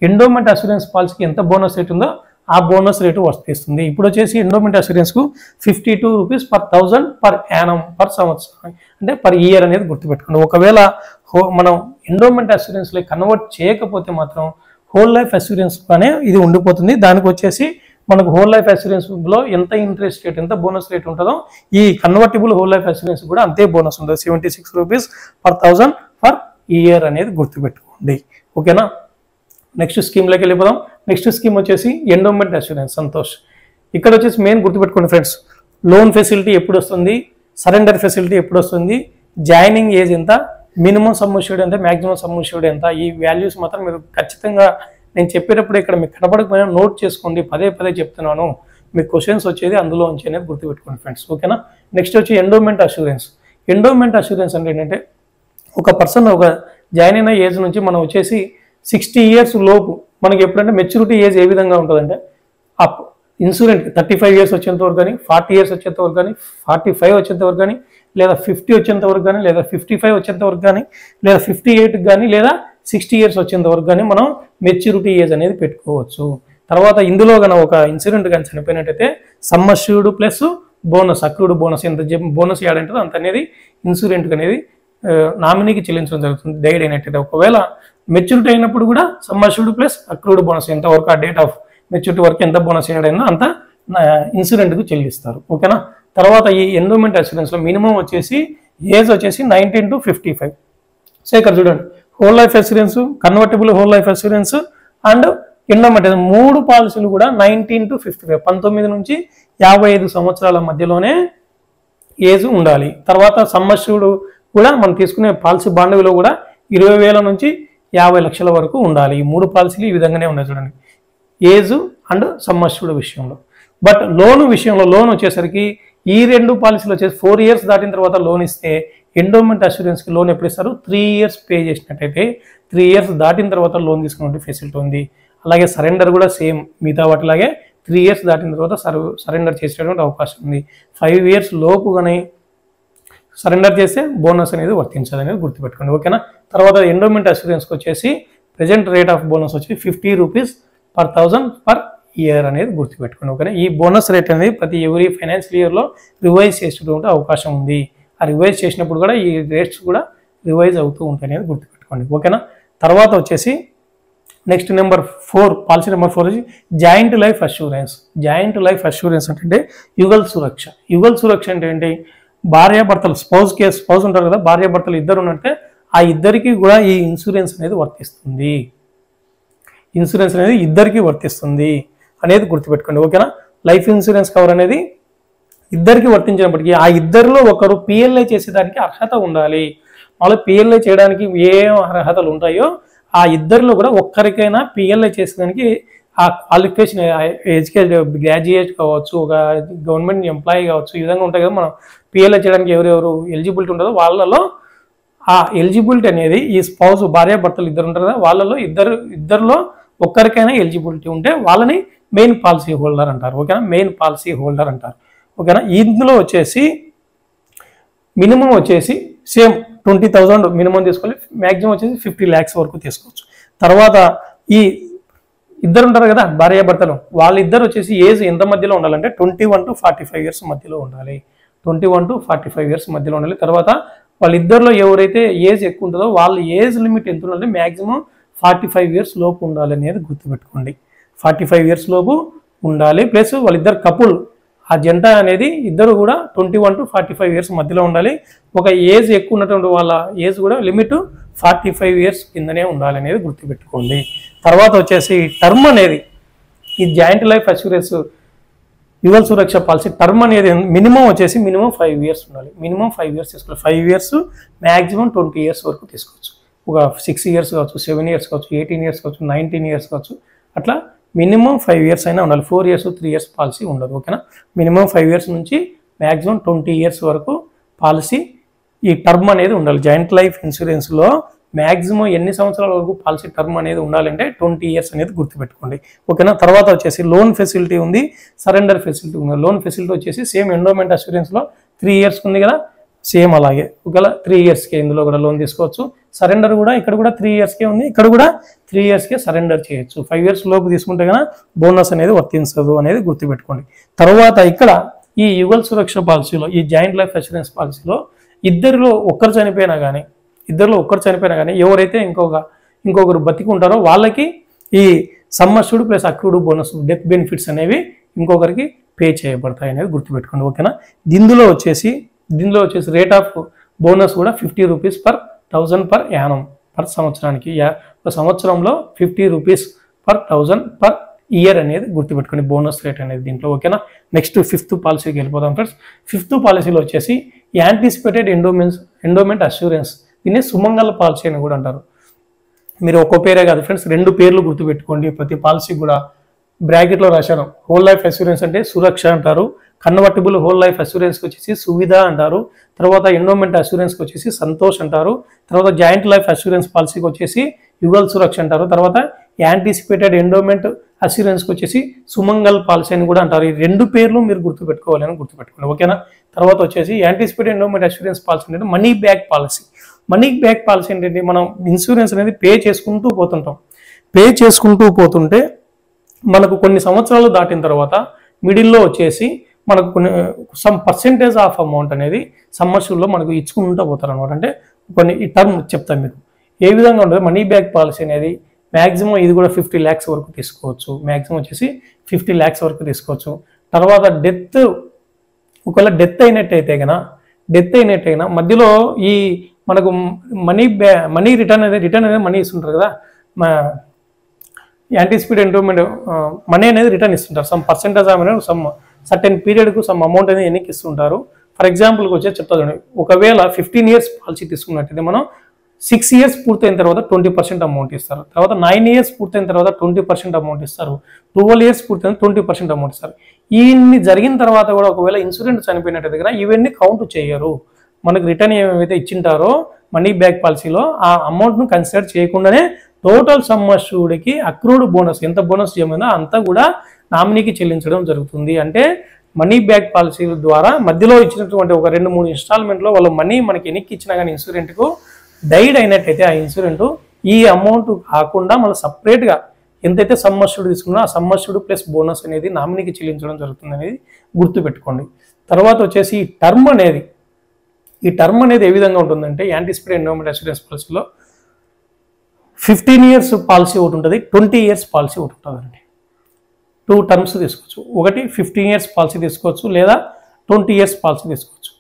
ఎండోమెంట్ అష్యూరెన్స్ పాలసీకి ఎంత బోనస్ రేట్ ఉందో ఆ బోనస్ రేటు వర్తిస్తుంది. ఇప్పుడు వచ్చేసి ఎండోమెంట్ అష్యూరెన్స్కు 52 rupees per 1000 per annum per సంవత్సరం అంటే పర్ ఇయర్ అనేది గుర్తుపెట్టుకోండి. ఒకవేళ మనం ఎండోమెంట్ అష్యూరెన్స్లో కన్వర్ట్ చేయకపోతే మాత్రం హోల్ లైఫ్ అష్యూరెన్స్గానే ఇది ఉండిపోతుంది. దానికి వచ్చేసి మనకు హోల్ లైఫ్ అష్యూరెన్స్లో ఎంత ఇంట్రెస్ట్ రేట్ ఎంత బోనస్ రేట్ ఉంటుందో ఈ కన్వర్టిబుల్ హోల్ లైఫ్ అష్యూరెన్స్ కూడా అంతే బోనస్ ఉంటుంది. 76 rupees per 1000 పర్ ఇయర్ అనేది గుర్తుపెట్టుకోండి. ఓకేనా. నెక్స్ట్ స్కీమ్లోకి వెళ్ళిపోదాం. నెక్స్ట్ స్కీమ్ వచ్చేసి ఎండోమెంట్ అష్యూరెన్స్ సంతోష్. ఇక్కడ వచ్చేసి మెయిన్ గుర్తుపెట్టుకోండి ఫ్రెండ్స్, లోన్ ఫెసిలిటీ ఎప్పుడు వస్తుంది, సరెండర్ ఫెసిలిటీ ఎప్పుడు వస్తుంది, జాయినింగ్ ఏజ్ ఎంత, మినిమం సమ్ అష్యూర్డ్ ఎంత, మ్యాక్సిమం సమ్ అష్యూర్డ్ ఎంత, ఈ వాల్యూస్ మాత్రం మీరు ఖచ్చితంగా నేను చెప్పేటప్పుడు ఇక్కడ మీకు కనపడకపోయినా నోట్ చేసుకోండి. పదే పదే చెప్తున్నాను, మీకు క్వశ్చన్స్ వచ్చేది అందులో నుంచి అనేది గుర్తుపెట్టుకోండి ఫ్రెండ్స్. ఓకేనా. నెక్స్ట్ వచ్చి ఎండోమెంట్ అష్యూరెన్స్. ఎండోమెంట్ అష్యూరెన్స్ అంటే ఏంటంటే ఒక పర్సన్ ఒక జాయిన్ అయిన ఏజ్ నుంచి మనం వచ్చేసి 60 years లోపు మనకి ఎప్పుడంటే మెచ్యూరిటీ ఏజ్ ఏ విధంగా ఉంటుందంటే అప్ ఇన్సూరెన్స్ 35 years వచ్చేంత వరకు కానీ 40 years వచ్చేంత వరకు కానీ 45 వచ్చేంత వరకు కానీ లేదా 50 వచ్చేంత వరకు కానీ లేదా 55 వచ్చేంత వరకు కానీ లేదా 58 కానీ లేదా 60 years వచ్చేంత వరకు కానీ మనం మెచ్యూరిటీ ఏజ్ అనేది పెట్టుకోవచ్చు. తర్వాత ఇందులో కనుక ఒక ఇన్సిడెంట్ కానీ చనిపోయినట్టయితే sum assured plus bonus, accrued bonus ఎంత బోనస్ యాడంటారో అంత అనేది ఇన్సూరెంట్ అనేది నామినీకి చెల్లించడం జరుగుతుంది డైడ్ అయినట్టయితే. ఒకవేళ మెచ్యూరిటీ అయినప్పుడు కూడా some assured plus accrued bonus ఎంత వరకు ఆ డేట్ ఆఫ్ మెచ్యూరిటీ వరకు ఎంత బోనస్ యాడైందో అంత ఇన్సూరెంట్కు చెల్లిస్తారు. ఓకేనా. తర్వాత ఈ ఎండోమెంట్ అష్యూరెన్స్లో మినిమం వచ్చేసి ఏజ్ వచ్చేసి 19 to 55. సో ఇక్కడ చూడండి, whole life assurance, convertible whole life assurance and endowment 3 పాలసీలు కూడా 19 to 55, 19 నుంచి 55 సంవత్సరాల మధ్యలోనే ఏజ్ ఉండాలి. తర్వాత సమ్ అష్యూర్డ్ కూడా మనం తీసుకునే పాలసీ బాండ్ విలువ కూడా 20,000 నుంచి 50 లక్షల వరకు ఉండాలి. ఈ 3 పాలసీలు ఈ విధంగానే ఉన్నాయి చూడండి, ఏజ్ అండ్ సమ్ అష్యూర్డ్ విషయంలో. బట్ లోన్ విషయంలో లోన్ వచ్చేసరికి ఈ 2 పాలసీలు వచ్చేసి 4 years దాటిన తర్వాత లోన్ ఇస్తే ఎండోమెంట్ అష్యూరెన్స్కి లోన్ ఎప్పుడు ఇస్తారు, 3 years పే చేసినట్టయితే 3 years దాటిన తర్వాత లోన్ తీసుకునే ఫెసిలిటీ ఉంది. అలాగే సరెండర్ కూడా సేమ్ మిగతా వాటిలాగే 3 years దాటిన తర్వాత సరెండర్ చేసేటువంటి అవకాశం ఉంది. 5 years లోపు కానీ సరెండర్ చేస్తే బోనస్ అనేది వర్తించదు అనేది గుర్తుపెట్టుకోండి. ఓకేనా. తర్వాత ఎండోమెంట్ అష్యూరెన్స్కి వచ్చేసి ప్రజెంట్ రేట్ ఆఫ్ బోనస్ వచ్చి 50 rupees per 1000 per year అనేది గుర్తుపెట్టుకోండి. ఓకేనా. ఈ బోనస్ రేట్ అనేది ప్రతి ఎవరీ ఫైనాన్షియల్ ఇయర్లో రివైజ్ చేసేటువంటి అవకాశం ఉంది. ఆ రివైజ్ చేసినప్పుడు కూడా ఈ రేట్స్ కూడా రివైజ్ అవుతూ ఉంటాయి అనేది గుర్తుపెట్టుకోండి. ఓకేనా. తర్వాత వచ్చేసి నెక్స్ట్ నెంబర్ 4, పాలసీ నెంబర్ 4 వచ్చి joint life assurance. Joint life assurance అంటే యుగల్ సురక్ష. యుగల్ సురక్ష అంటే ఏంటి, భార్యాభర్తలు స్పౌజ్ ఉంటారు కదా, భార్యాభర్తలు ఇద్దరు ఉన్నట్టే ఆ ఇద్దరికి కూడా ఈ ఇన్సూరెన్స్ అనేది వర్తిస్తుంది. ఇన్సూరెన్స్ అనేది ఇద్దరికి వర్తిస్తుంది అనేది గుర్తుపెట్టుకోండి. ఓకేనా. లైఫ్ ఇన్సూరెన్స్ కవర్ అనేది ఇద్దరికి వర్తించినప్పటికీ ఆ ఇద్దరిలో ఒకరు పిఎల్ఐ చేసేదానికి అర్హత ఉండాలి. మళ్ళీ పిఎల్ఐ చేయడానికి ఏ అర్హతలు ఉంటాయో ఆ ఇద్దరిలో కూడా ఒక్కరికైనా పిఎల్ఐ చేసేదానికి ఆ క్వాలిఫికేషన్, ఎడ్యుకేషన్ గ్రాడ్యుయేట్ కావచ్చు, ఒక గవర్నమెంట్ ఎంప్లాయీ కావచ్చు, ఈ విధంగా ఉంటాయి కదా. మనం పిఎల్ఐ చేయడానికి ఎవరెవరు ఎలిజిబిలిటీ ఉంటుందో వాళ్ళలో ఆ ఎలిజిబిలిటీ అనేది ఈ స్పౌజ్ భార్యాభర్తలు ఇద్దరు ఉంటారు కదా, వాళ్ళలో ఇద్దరిలో ఒక్కరికైనా ఎలిజిబిలిటీ ఉంటే వాళ్ళని మెయిన్ పాలసీ హోల్డర్ అంటారు. ఓకేనా. మెయిన్ పాలసీ హోల్డర్ అంటారు. ఓకేనా. ఇందులో వచ్చేసి మినిమం వచ్చేసి సేమ్ 20,000 మినిమం తీసుకోవాలి, మ్యాక్సిమం వచ్చేసి 50 lakhs వరకు తీసుకోవచ్చు. తర్వాత ఈ ఇద్దరు ఉంటారు కదా భార్యాభర్తలు, వాళ్ళిద్దరు వచ్చేసి ఏజ్ ఎంత మధ్యలో ఉండాలంటే 21 to 45 years మధ్యలో ఉండాలి. 21 to 45 years మధ్యలో ఉండాలి. తర్వాత వాళ్ళిద్దరిలో ఎవరైతే ఏజ్ ఎక్కువ ఉంటుందో వాళ్ళ ఏజ్ లిమిట్ ఎంత ఉండాలంటే మ్యాక్సిమం 45 years లోపు ఉండాలి అనేది గుర్తుపెట్టుకోండి. 45 years లోపు ఉండాలి. ప్లస్ వాళ్ళిద్దరు కపుల్, ఆ జంట అనేది ఇద్దరు కూడా 21 to 45 years మధ్యలో ఉండాలి. ఒక ఏజ్ ఎక్కువ ఉన్నటువంటి వాళ్ళ ఏజ్ కూడా లిమిట్ 45 years కిందనే ఉండాలి అనేది గుర్తుపెట్టుకోండి. తర్వాత వచ్చేసి టర్మ్ అనేది ఈ జాయింట్ లైఫ్ అష్యూరెన్స్ యుగల్ సురక్ష పాలసీ టర్మ్ అనేది మినిమం వచ్చేసి 5 years ఉండాలి. మినిమం 5 years తీసుకోవాలి. 5 years మ్యాక్సిమం 20 years వరకు తీసుకోవచ్చు. ఒక 6 years కావచ్చు, 7 years కావచ్చు, 18 years కావచ్చు, 19 years కావచ్చు, అట్లా మినిమం 5 years అయినా ఉండాలి. 4 years 3 years పాలసీ ఉండదు. ఓకేనా. మినిమం 5 years నుంచి మ్యాక్సిమం 20 years వరకు పాలసీ ఈ టర్మ్ అనేది ఉండాలి. జాయింట్ లైఫ్ ఇన్సూరెన్స్లో మ్యాక్సిమం ఎన్ని సంవత్సరాల వరకు పాలసీ టర్మ్ అనేది ఉండాలంటే 20 years అనేది గుర్తుపెట్టుకోండి. ఓకేనా. తర్వాత వచ్చేసి లోన్ ఫెసిలిటీ ఉంది, సరెండర్ ఫెసిలిటీ ఉంది. లోన్ ఫెసిలిటీ వచ్చేసి సేమ్ ఎండోమెంట్ అష్యూరెన్స్లో 3 years ఉంది కదా, సేమ్ అలాగే ఒకవేళ 3 yearsకే ఇందులో కూడా లోన్ తీసుకోవచ్చు. సరెండర్ కూడా ఇక్కడ కూడా 3 yearsకే ఉంది, ఇక్కడ కూడా 3 yearsకే సరెండర్ చేయొచ్చు. 5 years లోపు తీసుకుంటే కన్నా బోనస్ అనేది వర్తించదు అనేది గుర్తుపెట్టుకోండి. తర్వాత ఇక్కడ ఈ యుగల్ సురక్ష పాలసీలో ఈ జాయింట్ లైఫ్ అష్యూరెన్స్ పాలసీలో ఇద్దరిలో ఒక్కరు చనిపోయినా కానీ ఎవరైతే ఇంకొకరు బతికి ఉంటారో వాళ్ళకి ఈ some assured plus accrued bonus death benefits అనేవి ఇంకొకరికి పే చేయబడతాయి అనేది గుర్తుపెట్టుకోండి. ఓకేనా. దీనిలో వచ్చేసి రేట్ ఆఫ్ బోనస్ కూడా 50 rupees per 1000 per annum per సంవత్సరానికి. ఒక సంవత్సరంలో 50 rupees per 1000 per year అనేది గుర్తుపెట్టుకోండి బోనస్ రేట్ అనేది దీంట్లో. ఓకేనా. నెక్స్ట్ 5th పాలసీకి వెళ్ళిపోదాం ఫ్రెండ్స్. 5th పాలసీలో వచ్చేసి యాంటిసిపేటెడ్ ఎండోమెంట్ అష్యూరెన్స్, దీన్ని సుమంగళ పాలసీ అని కూడా అంటారు. మీరు ఒక్కో పేరే కాదు ఫ్రెండ్స్, 2 పేర్లు గుర్తుపెట్టుకోండి. ప్రతి పాలసీ కూడా బ్రాకెట్లో రాశాను. హోల్ లైఫ్ అష్యూరెన్స్ అంటే సురక్ష అంటారు, కన్వర్టబుల్ హోల్ లైఫ్ అష్యూరెన్స్కి వచ్చేసి సువిధ అంటారు, తర్వాత ఎండోమెంట్ అష్యూరెన్స్కి వచ్చేసి సంతోష్ అంటారు, తర్వాత జాయింట్ లైఫ్ అష్యూరెన్స్ పాలసీకి వచ్చేసి యుగల్ సురక్ష అంటారు, తర్వాత యాంటిసిపేటెడ్ ఎండోమెంట్ అష్యూరెన్స్కి వచ్చేసి సుమంగల్ పాలసీ అని కూడా అంటారు. ఈ 2 పేర్లు మీరు గుర్తుపెట్టుకోవాలని గుర్తుపెట్టుకోండి. ఓకేనా. తర్వాత వచ్చేసి యాంటిసిపేటెడ్ ఎండోమెంట్ అష్యూరెన్స్ పాలసీ అంటే money back policy. Money back policy ఏంటంటే మనం ఇన్సూరెన్స్ అనేది పే చేసుకుంటూ పోతుంటే మనకు కొన్ని సంవత్సరాలు దాటిన తర్వాత మిడిల్లో వచ్చేసి మనకు కొన్ని సమ్ పర్సెంటేజ్ ఆఫ్ అమౌంట్ అనేది సమ్మర్షూల్లో మనకు ఇచ్చుకుంటూ పోతారు అనమాట. అంటే కొన్ని ఈ టర్మ్ చెప్తాను మీకు ఏ విధంగా ఉంటుంది. మనీ బ్యాక్ పాలసీ అనేది మ్యాక్సిమం ఇది కూడా 50 lakhs వరకు తీసుకోవచ్చు. మ్యాక్సిమం వచ్చేసి 50 lakhs వరకు తీసుకోవచ్చు. తర్వాత డెత్, ఒకవేళ డెత్ అయినట్టయితే కనుక మధ్యలో ఈ మనకు మనీ రిటర్న్ అనేది మనీ ఇస్తుంటారు కదా, యాంటిసిపేట్ ఎండోమెంట్ మనీ అనేది రిటర్న్ ఇస్తుంటారు. సమ్ పర్సెంటేజ్ అనేది సమ్ సర్టెన్ పీరియడ్కు సమ్ అమౌంట్ అనేది ఎన్నికి ఇస్తుంటారు. ఫర్ ఎగ్జాంపుల్కి వచ్చే చెప్తాను, ఒకవేళ 15 years పాలసీ తీసుకున్నట్టయితే మనం 6 years పూర్తయిన తర్వాత 20% అమౌంట్ ఇస్తారు. తర్వాత 9 years పూర్తయిన తర్వాత 20% అమౌంట్ ఇస్తారు. 12 years పూర్తయిన 20% అమౌంట్ ఇస్తారు. ఇన్ని జరిగిన తర్వాత కూడా ఒకవేళ ఇన్సూరెన్స్ చనిపోయినట్టయితే కదా ఇవన్నీ కౌంట్ చేయరు. మనకు రిటర్న్ ఏమైతే ఇచ్చింటారో మనీ బ్యాక్ పాలసీలో ఆ అమౌంట్ను కన్సిడర్ చేయకుండానే టోటల్ సమ్ అష్యూర్డ్కి అక్రూడ్ బోనస్ ఎంత బోనస్ చేయమైందో అంతా కూడా నామినీకి చెల్లించడం జరుగుతుంది. అంటే మనీ బ్యాక్ పాలసీల ద్వారా మధ్యలో ఇచ్చినటువంటి ఒక 2-3 ఇన్స్టాల్మెంట్లో వాళ్ళ మనీ మనకి ఎన్నికి ఇచ్చినా కానీ ఇన్సూరెంట్కు డైడ్ అయినట్టయితే ఆ ఇన్సూరెంట్ ఈ అమౌంట్ కాకుండా మనం సపరేట్గా ఎంతైతే సమ్ అష్యూర్డ్ తీసుకున్నా ఆ సమ్ అష్యూర్డ్ ప్లస్ బోనస్ అనేది నామినీకి చెల్లించడం జరుగుతుంది అనేది గుర్తుపెట్టుకోండి. తర్వాత వచ్చేసి ఈ టర్మ్ అనేది ఏ విధంగా ఉంటుందంటే యాంటిసిపేట్ ఎండోమెంట్ అష్యూరెన్స్ పాలసీలో 15 years పాలసీ ఒకటి ఉంటుంది, 20 years పాలసీ ఒకటి ఉంటుందండి. 2 terms తీసుకోవచ్చు. ఒకటి 15 years పాలసీ తీసుకోవచ్చు లేదా 20 years పాలసీ తీసుకోవచ్చు.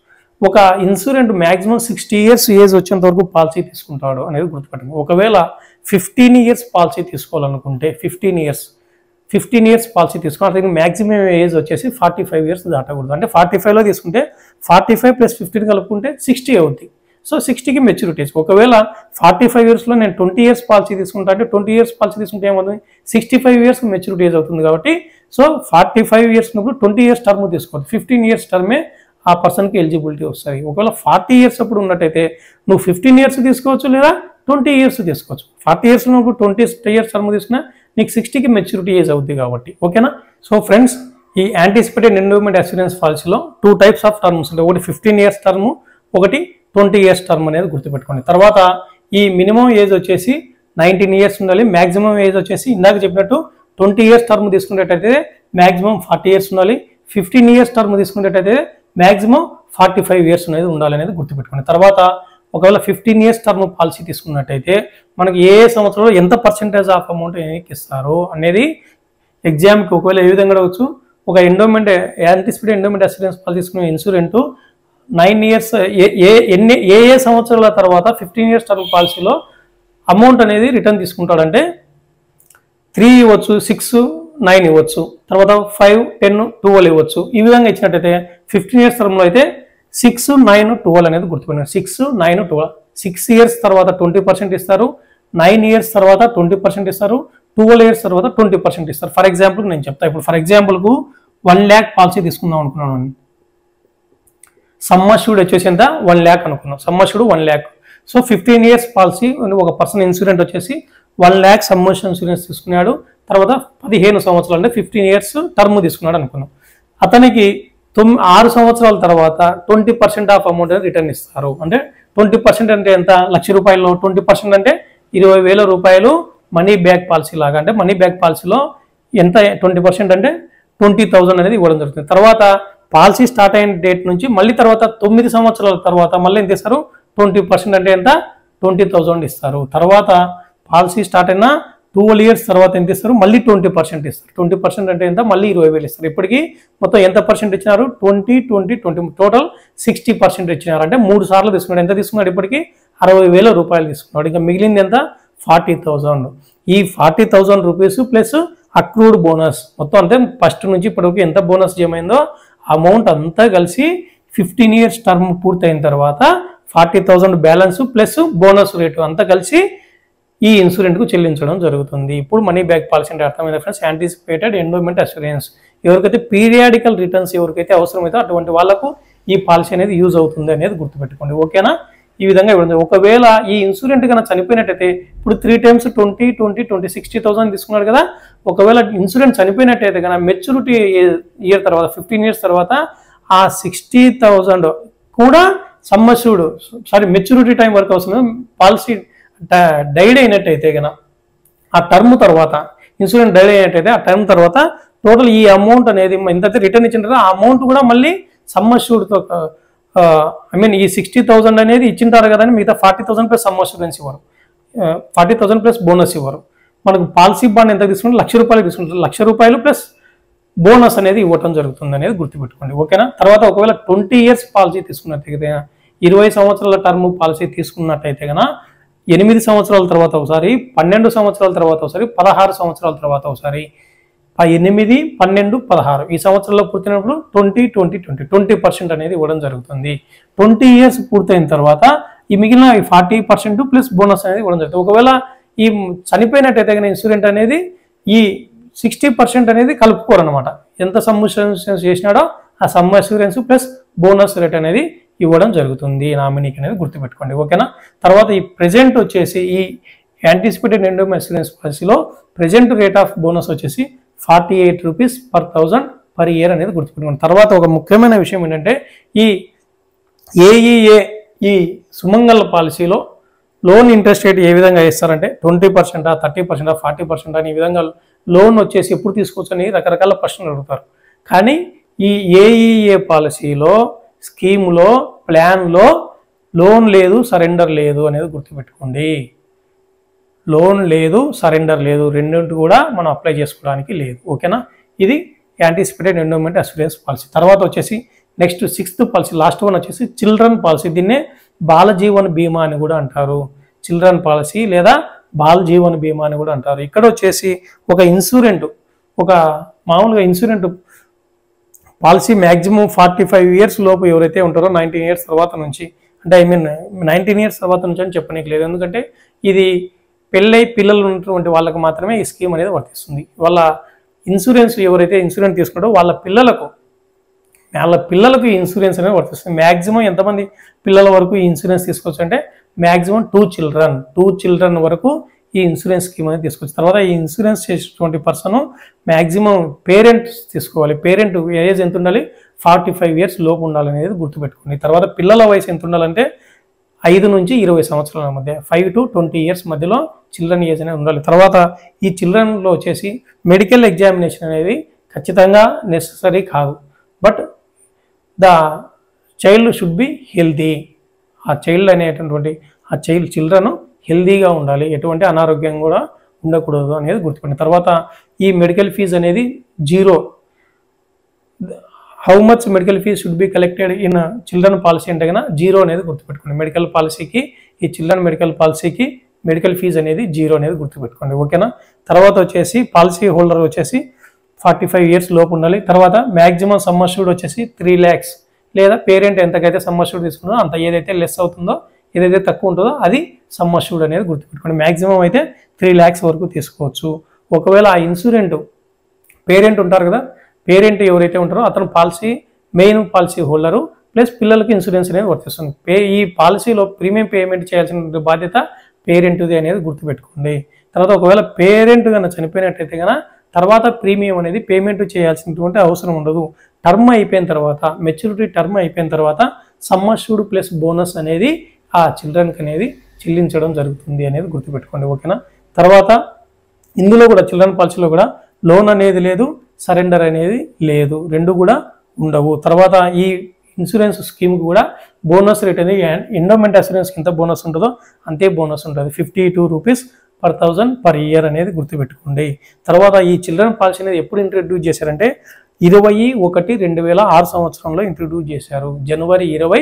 ఒక ఇన్సూరెంట్ మ్యాక్సిమం 60 years ఏజ్ వచ్చేంత వరకు పాలసీ తీసుకుంటాడు అనేది గుర్తుపెట్టండి. ఒకవేళ 15 years పాలసీ తీసుకోవాలనుకుంటే 15 years పాలసీ తీసుకోవాలి. మ్యాక్సిమం ఏజ్ వచ్చేసి 45 years దాటకూడదు. అంటే 45లో తీసుకుంటే 45 + 15 కలుపుకుంటే 60 అవుతుంది. సో 60కి మెచ్యూరిటీ. ఒకవేళ 45 yearsలో నేను 20 years పాలసీ తీసుకుంటా అంటే 20 years పాలసీ తీసుకుంటే ఏమవుతుంది 65 years మెచ్యూరిటీ ఏజ్ అవుతుంది. కాబట్టి సో 45 years ఉన్నప్పుడు 20 years టర్మ్ తీసుకోవాలి. 15 years టర్మే ఆ పర్సన్కి ఎలిజిబిలిటీ వస్తుంది. ఒకవేళ 40 years అప్పుడు ఉన్నట్టయితే నువ్వు 15 years తీసుకోవచ్చు లేదా 20 years తీసుకోవచ్చు. 40 years ఉన్నప్పుడు 20 years టర్మ్ తీసుకున్నా నీకు 60కి మెచ్యూరిటీ ఏజ్ అవుతుంది కాబట్టి. ఓకేనా? సో ఫ్రెండ్స్, ఈ యాంటిసిపేటెడ్ ఎండోమెంట్ అష్యూరెన్స్ పాలసీలో 2 types ఆఫ్ టర్మ్స్ ఉంటాయి. ఒకటి 15 years టర్మ్, ఒకటి 20 years టర్మ్ అనేది గుర్తుపెట్టుకోండి. తర్వాత ఈ మినిమం ఏజ్ వచ్చేసి 19 years ఉండాలి. మ్యాక్సిమం ఏజ్ వచ్చేసి ఇందాక చెప్పినట్టు 20 years టర్మ్ తీసుకునేటట్టయితే మ్యాక్సిమం 40 years ఉండాలి. 15 years టర్మ్ తీసుకునేటట్టయితే మ్యాక్సిమం 45 years అనేది ఉండాలనేది గుర్తుపెట్టుకోండి. తర్వాత ఒకవేళ 15 years టర్మ్ పాలసీ తీసుకున్నట్టయితే మనకి ఏ సంవత్సరంలో ఎంత పర్సెంటేజ్ ఆఫ్ అమౌంట్ ఎక్కిస్తారు అనేది ఎగ్జామ్కి ఒకవేళ ఏ విధంగా అడగచ్చు. ఒక endowment anticipated endowment assurance policy తీసుకునే ఇన్సూరెంట్ 9 years ఏ సంవత్సరాల తర్వాత 15 years టర్మ్ పాలసీలో అమౌంట్ అనేది రిటర్న్ తీసుకుంటాడంటే 3 ఇవ్వచ్చు, 6, 9 ఇవ్వచ్చు, తర్వాత 5, 10, 12 ఇవ్వచ్చు. ఈ విధంగా ఇచ్చినట్టయితే 15 years టర్మ్లో అయితే 6, 9, 12 అనేది గుర్తుపెట్టారు. 6, 9, 12. 6 years తర్వాత 20% ఇస్తారు, 9 years తర్వాత 20% ఇస్తారు, 12 years తర్వాత 20% ఇస్తారు. ఫర్ ఎగ్జాంపుల్ నేను చెప్తాను. ఇప్పుడు ఫర్ ఎగ్జాంపుల్కు 1 lakh పాలసీ తీసుకుందాం అనుకున్నాను. సమ్ అష్యూర్డ్ వచ్చేసి ఎంత 1 lakh అనుకున్నాం. Sum assured 1 lakh. So 15 years policy ఒక పర్సన్ ఇన్సూరెంట్ వచ్చేసి 1 lakh సమ్ అష్యూర్డ్ ఇన్సూరెన్స్ తీసుకున్నాడు. తర్వాత 15 సంవత్సరాలు అంటే 15 years టర్మ్ తీసుకున్నాడు అనుకున్నాం. అతనికి 6 సంవత్సరాల తర్వాత 20% ఆఫ్ అమౌంట్ రిటర్న్ ఇస్తారు. అంటే 20% అంటే ఎంత? ₹1,00,000. 20% అంటే ₹20,000 మనీ బ్యాక్ పాలసీ లాగా. అంటే మనీ బ్యాక్ పాలసీలో ఎంత 20% అంటే 20,000 అనేది ఇవ్వడం జరుగుతుంది. తర్వాత పాలసీ స్టార్ట్ అయిన డేట్ నుంచి మళ్ళీ తర్వాత 9 సంవత్సరాల తర్వాత మళ్ళీ ఎంత ఇస్తారు? 20% అంటే ఎంత? 20,000 ఇస్తారు. తర్వాత పాలసీ స్టార్ట్ అయిన 12 years తర్వాత ఎంత ఇస్తారు? మళ్ళీ 20% ఇస్తారు. 20% అంటే ఎంత? మళ్ళీ 20,000 ఇస్తారు. ఇప్పటికీ మొత్తం ఎంత పర్సెంట్ ఇచ్చినారు? 20, 20, 20 టోటల్ 60% ఇచ్చినారు. అంటే 3 సార్లు తీసుకున్నాడు. ఎంత తీసుకున్నాడు? ఇప్పటికీ ₹60,000 తీసుకున్నాడు. ఇంకా మిగిలింది ఎంత? 40,000. ఈ 40,000 రూపీస్ ప్లస్ అక్రూడ్ బోనస్ మొత్తం అంటే ఫస్ట్ నుంచి ఇప్పటివరకు ఎంత బోనస్ జమైందో అమౌంట్ అంతా కలిసి 15 years టర్మ్ పూర్తయిన తర్వాత 40,000 బ్యాలెన్స్ ప్లస్ బోనస్ రేటు అంతా కలిసి ఈ ఇన్సూరెంట్కు చెల్లించడం జరుగుతుంది. ఇప్పుడు మనీ బ్యాక్ పాలసీ అంటే అర్థమైంది ఫ్రెండ్స్. యాంటిసిపేటెడ్ ఎండోమెంట్ అష్యూరెన్స్ ఎవరికైతే పీరియాడికల్ రిటర్న్స్ ఎవరికైతే అవసరమైతే అటువంటి వాళ్ళకు ఈ పాలసీ అనేది యూజ్ అవుతుంది అనేది గుర్తుపెట్టుకోండి. ఓకేనా? ఈ విధంగా ఇవ్వడం. ఒకవేళ ఈ ఇన్సూరెంట్ కన్నా చనిపోయినట్టయితే ఇప్పుడు 3 times 20, 20, 20 60,000 తీసుకున్నాడు కదా. ఒకవేళ ఇన్సూరెన్స్ చనిపోయినట్టయితే కన్నా మెచ్యూరిటీ ఇయర్ తర్వాత 15 years తర్వాత ఆ 60,000 కూడా సమ్ అష్యూర్డ్ మెచ్యూరిటీ టైం వరకు అవసరం పాలసీ డైడ్ అయినట్టయితే కన్నా ఆ టర్మ్ తర్వాత ఇన్సూరెన్స్ డైలీ అయినట్టయితే ఆ టైం తర్వాత టోటల్ ఈ అమౌంట్ అనేది ఎంతైతే రిటర్న్ ఇచ్చింటారో ఆ అమౌంట్ కూడా మళ్ళీ సమ్ అష్యూర్డ్తో ఐ మీన్ ఈ 60,000 అనేది ఇచ్చింటారు కదా అని మిగతా 40,000 ప్లస్ సమ్ అష్యూరెన్స్ ఇవ్వరు, 40,000 ప్లస్ బోనస్ ఇవ్వరు. మనకు పాలసీ బాండ్ ఎంత తీసుకుంటే ₹1,00,000 తీసుకుంటారు, ₹1,00,000 ప్లస్ బోనస్ అనేది ఇవ్వటం జరుగుతుంది అనేది గుర్తుపెట్టుకోండి. ఓకేనా. తర్వాత ఒకవేళ 20 years పాలసీ తీసుకున్నట్టయితే 20 సంవత్సరాల టర్మ్ పాలసీ తీసుకున్నట్టయితే కనుక 8 సంవత్సరాల తర్వాత ఒకసారి, 12 సంవత్సరాల తర్వాత ఒకసారి, 16 సంవత్సరాల తర్వాత ఒకసారి, 8, 12, 16 ఈ సంవత్సరాల్లో పూర్తయినప్పుడు 20% అనేది ఇవ్వడం జరుగుతుంది. 20 years పూర్తయిన తర్వాత ఈ మిగిలిన 40% ప్లస్ బోనస్ అనేది ఇవ్వడం జరుగుతుంది. ఒకవేళ ఈ చనిపోయినట్టయితే కానీ ఇన్సూరెన్స్ అనేది ఈ 60% అనేది కలుపుకోరనమాట. ఎంత సమ్ అష్యూరెన్స్ చేసినాడో ఆ some assurance plus bonus rate అనేది ఇవ్వడం జరుగుతుంది నామినీకి అనేది గుర్తుపెట్టుకోండి. ఓకేనా. తర్వాత ఈ ప్రెజెంట్ వచ్చేసి ఈ యాంటిసిపేటెడ్ ఎండోమెంట్ ఇన్సూరెన్స్ పాలసీలో ప్రెజెంట్ రేట్ ఆఫ్ బోనస్ వచ్చేసి ₹48 per 1000 per year అనేది గుర్తుపెట్టుకోండి. తర్వాత ఒక ముఖ్యమైన విషయం ఏంటంటే ఈ ఏఈఏ ఈ సుమంగళ పాలసీలో లోన్ ఇంట్రెస్ట్ రేట్ ఏ విధంగా ఇస్తారంటే 20%, 30%, 40% అని ఈ విధంగా లోన్ వచ్చేసి ఎప్పుడు తీసుకోవచ్చు అని రకరకాల ప్రశ్నలు అడుగుతారు. కానీ ఈ ఏఈఏ పాలసీలో స్కీమ్లో ప్లాన్లో లోన్ లేదు, సరెండర్ లేదు అనేది గుర్తుపెట్టుకోండి. లోన్ లేదు, సరెండర్ లేదు, రెండింటి కూడా మనం అప్లై చేసుకోవడానికి లేదు. ఓకేనా. ఇది యాంటిసిపేటెడ్ ఎండోమెంట్ అష్యూరెన్స్ పాలసీ. తర్వాత వచ్చేసి next 6th policy, last one వచ్చేసి చిల్డ్రన్ పాలసీ. దీన్నే బాలజీవన్ బీమా అని కూడా అంటారు. చిల్డ్రన్ పాలసీ లేదా బాలజీవన్ బీమా అని కూడా అంటారు. ఇక్కడ వచ్చేసి ఒక ఇన్సూరెంట్, ఒక మామూలుగా ఇన్సూరెంట్ పాలసీ మ్యాక్సిమం 45 years లోపు ఎవరైతే ఉంటారో 19 years తర్వాత నుంచి, అంటే ఐ మీన్ 19 years తర్వాత నుంచి అని చెప్పనీకి లేదు. ఎందుకంటే ఇది పెళ్ళై పిల్లలు ఉన్నటువంటి వాళ్ళకి మాత్రమే ఈ స్కీమ్ అనేది వర్తిస్తుంది. వాళ్ళ ఇన్సూరెన్స్ ఎవరైతే ఇన్సూరెన్స్ తీసుకుంటారో వాళ్ళ పిల్లలకు ఈ ఇన్సూరెన్స్ అనేది వర్తిస్తుంది. మ్యాక్సిమం ఎంతమంది పిల్లల వరకు ఈ ఇన్సూరెన్స్ తీసుకోవచ్చు అంటే మ్యాక్సిమం 2 children వరకు ఈ ఇన్సూరెన్స్ స్కీమ్ అనేది తీసుకోవచ్చు. తర్వాత ఈ ఇన్సూరెన్స్ చేసేటువంటి పర్సన్ మ్యాక్సిమం పేరెంట్స్ తీసుకోవాలి. పేరెంట్ ఏజ్ ఎంత ఉండాలి? 45 years లోపు ఉండాలనేది గుర్తుపెట్టుకోండి. తర్వాత పిల్లల వయసు ఎంత ఉండాలంటే 5 నుంచి 20 సంవత్సరాల మధ్య, 5 to 20 years మధ్యలో చిల్డ్రన్ ఏజ్ అనేది ఉండాలి. తర్వాత ఈ చిల్డ్రన్లో వచ్చేసి మెడికల్ ఎగ్జామినేషన్ అనేది ఖచ్చితంగా నెససరీ కాదు. But the child should be healthy. ఆ చైల్డ్ అనేటటువంటి చిల్డ్రన్ హెల్దీగా ఉండాలి, ఎటువంటి అనారోగ్యం కూడా ఉండకూడదు అనేది గుర్తుపెట్టుకోండి. తర్వాత ఈ మెడికల్ ఫీజు అనేది 0. How much medical fee should be collected in children policy అంటే కన్నా 0 అనేది గుర్తుపెట్టుకోండి. మెడికల్ పాలసీకి ఈ చిల్డ్రన్ మెడికల్ పాలసీకి మెడికల్ ఫీజు అనేది 0 అనేది గుర్తుపెట్టుకోండి. ఓకేనా. తర్వాత వచ్చేసి పాలసీ హోల్డర్ వచ్చేసి 45 years లోపు ఉండాలి. తర్వాత మ్యాక్సిమం సమ్ అష్యూర్డ్ వచ్చేసి 3 lakhs లేదా పేరెంట్ ఎంతకైతే సమ్ అష్యూర్డ్ తీసుకుంటుందో అంత, ఏదైతే లెస్ అవుతుందో ఏదైతే తక్కువ ఉంటుందో అది సమ్ అష్యూర్డ్ అనేది గుర్తుపెట్టుకోండి. మ్యాక్సిమం అయితే 3 lakhs వరకు తీసుకోవచ్చు. ఒకవేళ ఆ ఇన్సూరెంట్ పేరెంట్ ఉంటారు కదా, పేరెంట్ ఎవరైతే ఉంటారో అతను మెయిన్ పాలసీ హోల్డరు ప్లస్ పిల్లలకి ఇన్సూరెన్స్ అనేది వర్తిస్తుంది. ఈ పాలసీలో ప్రీమియం పేమెంట్ చేయాల్సిన బాధ్యత పేరెంట్ది అనేది గుర్తుపెట్టుకోండి. తర్వాత ఒకవేళ పేరెంట్ కన్నా చనిపోయినట్టయితే కనుక తర్వాత ప్రీమియం అనేది పేమెంట్ చేయాల్సినటువంటి అవసరం ఉండదు. టర్మ్ అయిపోయిన తర్వాత, మెచ్యూరిటీ టర్మ్ అయిపోయిన తర్వాత సమ్ అష్యూర్డ్ ప్లస్ బోనస్ అనేది ఆ చిల్డ్రన్కి అనేది చెల్లించడం జరుగుతుంది అనేది గుర్తుపెట్టుకోండి. ఓకేనా. తర్వాత ఇందులో కూడా చిల్డ్రన్ పాలసీలో కూడా లోన్ అనేది లేదు, సరెండర్ అనేది లేదు, రెండు కూడా ఉండవు. తర్వాత ఈ ఇన్సూరెన్స్ స్కీమ్కి కూడా బోనస్ రేట్ అనేది ఎండోమెంట్ అష్యూరెన్స్కి ఎంత బోనస్ ఉంటుందో అంతే బోనస్ ఉంటుంది. ₹52 per 1000 per year అనేది గుర్తుపెట్టుకోండి. తర్వాత ఈ చిల్డ్రన్ పాలసీ అనేది ఎప్పుడు ఇంట్రడ్యూస్ చేశారంటే 21/1/2006 సంవత్సరంలో ఇంట్రడ్యూస్ చేశారు. జనవరి 20,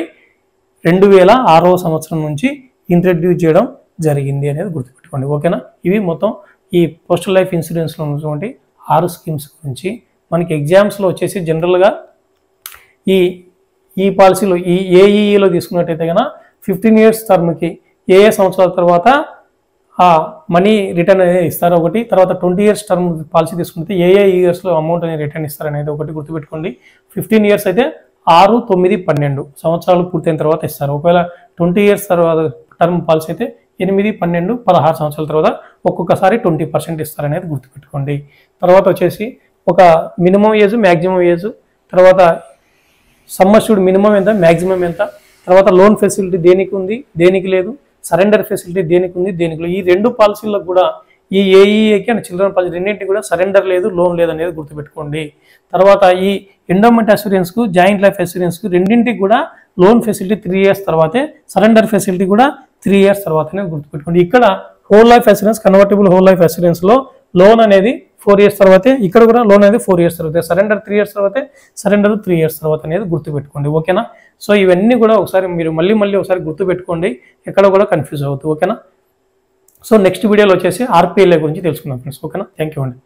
2006 సంవత్సరం నుంచి ఇంట్రడ్యూస్ చేయడం జరిగింది అనేది గుర్తుపెట్టుకోండి. ఓకేనా. ఇవి మొత్తం ఈ పోస్టల్ లైఫ్ ఇన్సూరెన్స్లో ఉన్నటువంటి 6 స్కీమ్స్ గురించి. మనకి ఎగ్జామ్స్లో వచ్చేసి జనరల్గా ఈ పాలసీలో ఈ ఏఈఈలో తీసుకున్నట్టయితే కనుక 15 years టర్మ్కి ఏ సంవత్సరాల తర్వాత ఆ మనీ రిటర్న్ అనేది ఇస్తారు ఒకటి. తర్వాత 20 years టర్మ్ పాలసీ తీసుకుంటే ఏ ఇయర్స్లో అమౌంట్ అనేది రిటర్న్ ఇస్తారు అనేది ఒకటి గుర్తుపెట్టుకోండి. 15 years అయితే 6, 9, 12 సంవత్సరాలు పూర్తయిన తర్వాత ఇస్తారు. ఒకవేళ 20 years తర్వాత టర్మ్ పాలసీ అయితే 8, 12, 16 సంవత్సరాల తర్వాత ఒక్కొక్కసారి 20% ఇస్తారు అనేది గుర్తుపెట్టుకోండి. తర్వాత వచ్చేసి ఒక మినిమం ఏజ్, మ్యాక్సిమం ఏజ్, తర్వాత సమ్ అష్యూర్డ్ మినిమం ఎంత, మ్యాక్సిమం ఎంత, తర్వాత లోన్ ఫెసిలిటీ దేనికి ఉంది, దేనికి లేదు, సరెండర్ ఫెసిలిటీ దేనికి ఉంది, దేనికి లేదు. ఈ 2 పాలసీలకు కూడా ఈ ఏఈఏకి అండ్ చిల్డ్రన్ పాలసీ రెండింటికి కూడా సరెండర్ లేదు, లోన్ లేదు అనేది గుర్తుపెట్టుకోండి. తర్వాత ఈ ఎండోమెంట్ అస్యూరెన్స్కు, జాయింట్ లైఫ్ అస్యూరెన్స్కు రెండింటికి కూడా లోన్ ఫెసిలిటీ 3 years తర్వాతే, సరెండర్ ఫెసిలిటీ కూడా 3 years తర్వాతనే గుర్తుపెట్టుకోండి. ఇక్కడ whole life assurance, convertible whole life అస్యూరెన్స్లో లోన్ అనేది 4 years తర్వాతే, ఇక్కడ కూడా లోన్ అనేది 4 years తర్వాత, సరెండర్ 3 years తర్వాతే, సరెండర్ 3 years తర్వాత అనేది గుర్తుపెట్టుకోండి. ఓకేనా? సో ఇవన్నీ కూడా ఒకసారి మీరు మళ్ళీ ఒకసారి గుర్తుపెట్టుకోండి, ఎక్కడ కూడా కన్ఫ్యూజ్ అవుతుంది. ఓకేనా? సో నెక్స్ట్ వీడియోలో వచ్చేసి ఆర్పిఎల్ఐ గురించి తెలుసుకుందాం ఫ్రెండ్స్. ఓకేనా? థ్యాంక్ యూ అండి.